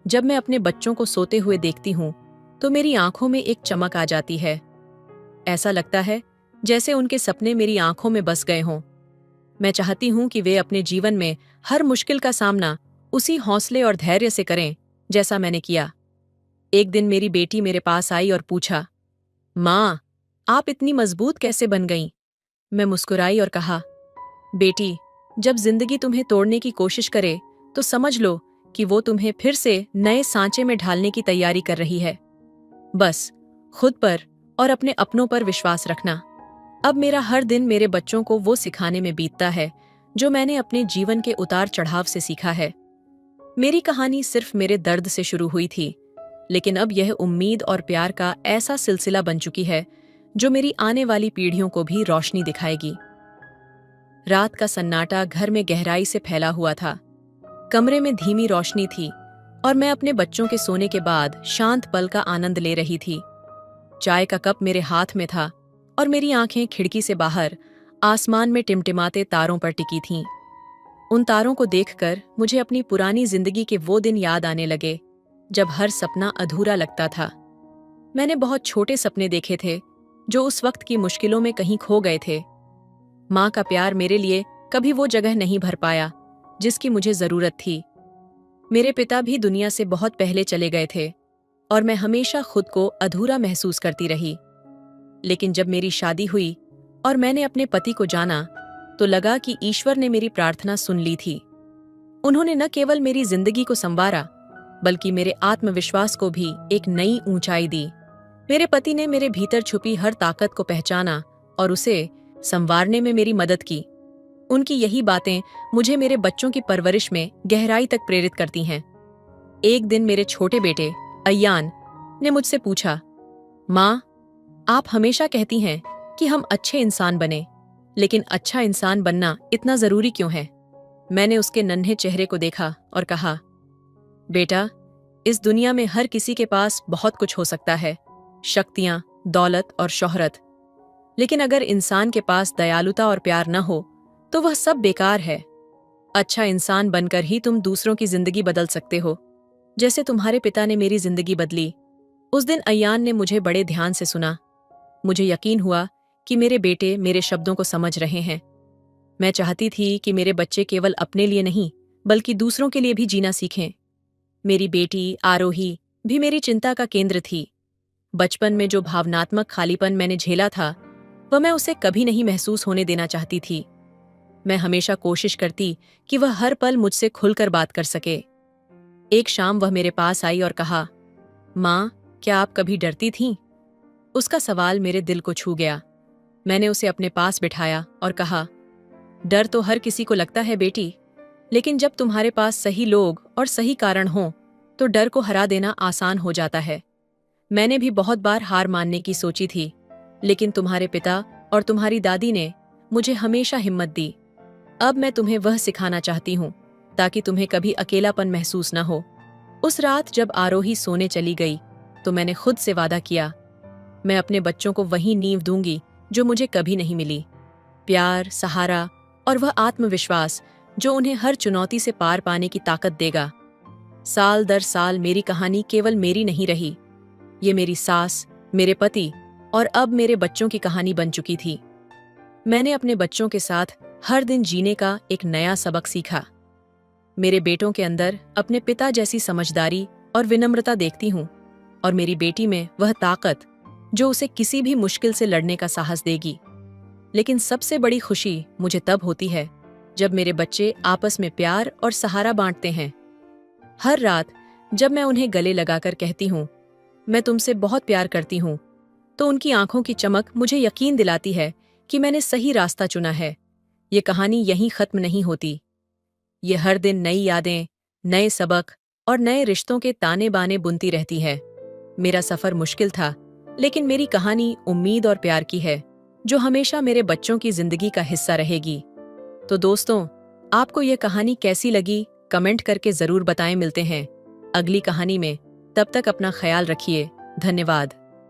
जब मैं अपने बच्चों को सोते हुए देखती हूँ तो मेरी आंखों में एक चमक आ जाती है। ऐसा लगता है जैसे उनके सपने मेरी आंखों में बस गए हों। मैं चाहती हूँ कि वे अपने जीवन में हर मुश्किल का सामना उसी हौसले और धैर्य से करें जैसा मैंने किया। एक दिन मेरी बेटी मेरे पास आई और पूछा, माँ, आप इतनी मजबूत कैसे बन गईं? मैं मुस्कुराई और कहा, बेटी, जब जिंदगी तुम्हें तोड़ने की कोशिश करे तो समझ लो कि वो तुम्हें फिर से नए सांचे में ढालने की तैयारी कर रही है। बस खुद पर और अपने अपनों पर विश्वास रखना। अब मेरा हर दिन मेरे बच्चों को वो सिखाने में बीतता है जो मैंने अपने जीवन के उतार चढ़ाव से सीखा है। मेरी कहानी सिर्फ मेरे दर्द से शुरू हुई थी, लेकिन अब यह उम्मीद और प्यार का ऐसा सिलसिला बन चुकी है जो मेरी आने वाली पीढ़ियों को भी रोशनी दिखाएगी। रात का सन्नाटा घर में गहराई से फैला हुआ था। कमरे में धीमी रोशनी थी और मैं अपने बच्चों के सोने के बाद शांत पल का आनंद ले रही थी। चाय का कप मेरे हाथ में था और मेरी आंखें खिड़की से बाहर आसमान में टिमटिमाते तारों पर टिकी थीं। उन तारों को देखकर मुझे अपनी पुरानी जिंदगी के वो दिन याद आने लगे जब हर सपना अधूरा लगता था। मैंने बहुत छोटे सपने देखे थे जो उस वक्त की मुश्किलों में कहीं खो गए थे। माँ का प्यार मेरे लिए कभी वो जगह नहीं भर पाया जिसकी मुझे जरूरत थी। मेरे पिता भी दुनिया से बहुत पहले चले गए थे और मैं हमेशा खुद को अधूरा महसूस करती रही। लेकिन जब मेरी शादी हुई और मैंने अपने पति को जाना तो लगा कि ईश्वर ने मेरी प्रार्थना सुन ली थी। उन्होंने न केवल मेरी जिंदगी को संवारा, बल्कि मेरे आत्मविश्वास को भी एक नई ऊंचाई दी। मेरे पति ने मेरे भीतर छुपी हर ताकत को पहचाना और उसे संवारने में मेरी मदद की। उनकी यही बातें मुझे मेरे बच्चों की परवरिश में गहराई तक प्रेरित करती हैं। एक दिन मेरे छोटे बेटे अय्यान ने मुझसे पूछा, माँ, आप हमेशा कहती हैं कि हम अच्छे इंसान बने, लेकिन अच्छा इंसान बनना इतना जरूरी क्यों है? मैंने उसके नन्हे चेहरे को देखा और कहा, बेटा, इस दुनिया में हर किसी के पास बहुत कुछ हो सकता है, शक्तियां, दौलत और शोहरत। लेकिन अगर इंसान के पास दयालुता और प्यार न हो तो वह सब बेकार है। अच्छा इंसान बनकर ही तुम दूसरों की जिंदगी बदल सकते हो, जैसे तुम्हारे पिता ने मेरी जिंदगी बदली। उस दिन अयान ने मुझे बड़े ध्यान से सुना। मुझे यकीन हुआ कि मेरे बेटे मेरे शब्दों को समझ रहे हैं। मैं चाहती थी कि मेरे बच्चे केवल अपने लिए नहीं बल्कि दूसरों के लिए भी जीना सीखें। मेरी बेटी आरोही भी मेरी चिंता का केंद्र थी। बचपन में जो भावनात्मक खालीपन मैंने झेला था वह मैं उसे कभी नहीं महसूस होने देना चाहती थी। मैं हमेशा कोशिश करती कि वह हर पल मुझसे खुलकर बात कर सके। एक शाम वह मेरे पास आई और कहा, माँ, क्या आप कभी डरती थीं? उसका सवाल मेरे दिल को छू गया। मैंने उसे अपने पास बिठाया और कहा, डर तो हर किसी को लगता है बेटी, लेकिन जब तुम्हारे पास सही लोग और सही कारण हों तो डर को हरा देना आसान हो जाता है। मैंने भी बहुत बार हार मानने की सोची थी, लेकिन तुम्हारे पिता और तुम्हारी दादी ने मुझे हमेशा हिम्मत दी। अब मैं तुम्हें वह सिखाना चाहती हूँ ताकि तुम्हें कभी अकेलापन महसूस न हो। उस रात जब आरोही सोने चली गई तो मैंने खुद से वादा किया, मैं अपने बच्चों को वही नींव दूंगी जो मुझे कभी नहीं मिली। प्यार, सहारा और वह आत्मविश्वास जो उन्हें हर चुनौती से पार पाने की ताकत देगा। साल दर साल मेरी कहानी केवल मेरी नहीं रही, ये मेरी सास, मेरे पति और अब मेरे बच्चों की कहानी बन चुकी थी। मैंने अपने बच्चों के साथ हर दिन जीने का एक नया सबक सीखा। मेरे बेटों के अंदर अपने पिता जैसी समझदारी और विनम्रता देखती हूँ, और मेरी बेटी में वह ताकत जो उसे किसी भी मुश्किल से लड़ने का साहस देगी। लेकिन सबसे बड़ी खुशी मुझे तब होती है जब मेरे बच्चे आपस में प्यार और सहारा बांटते हैं। हर रात जब मैं उन्हें गले लगाकर कहती हूँ, मैं तुमसे बहुत प्यार करती हूँ, तो उनकी आंखों की चमक मुझे यकीन दिलाती है कि मैंने सही रास्ता चुना है। ये कहानी यहीं खत्म नहीं होती। ये हर दिन नई यादें, नए सबक और नए रिश्तों के ताने बाने बुनती रहती है। मेरा सफर मुश्किल था, लेकिन मेरी कहानी उम्मीद और प्यार की है, जो हमेशा मेरे बच्चों की जिंदगी का हिस्सा रहेगी। तो दोस्तों, आपको ये कहानी कैसी लगी कमेंट करके जरूर बताएं। मिलते हैं अगली कहानी में, तब तक अपना ख्याल रखिए। धन्यवाद।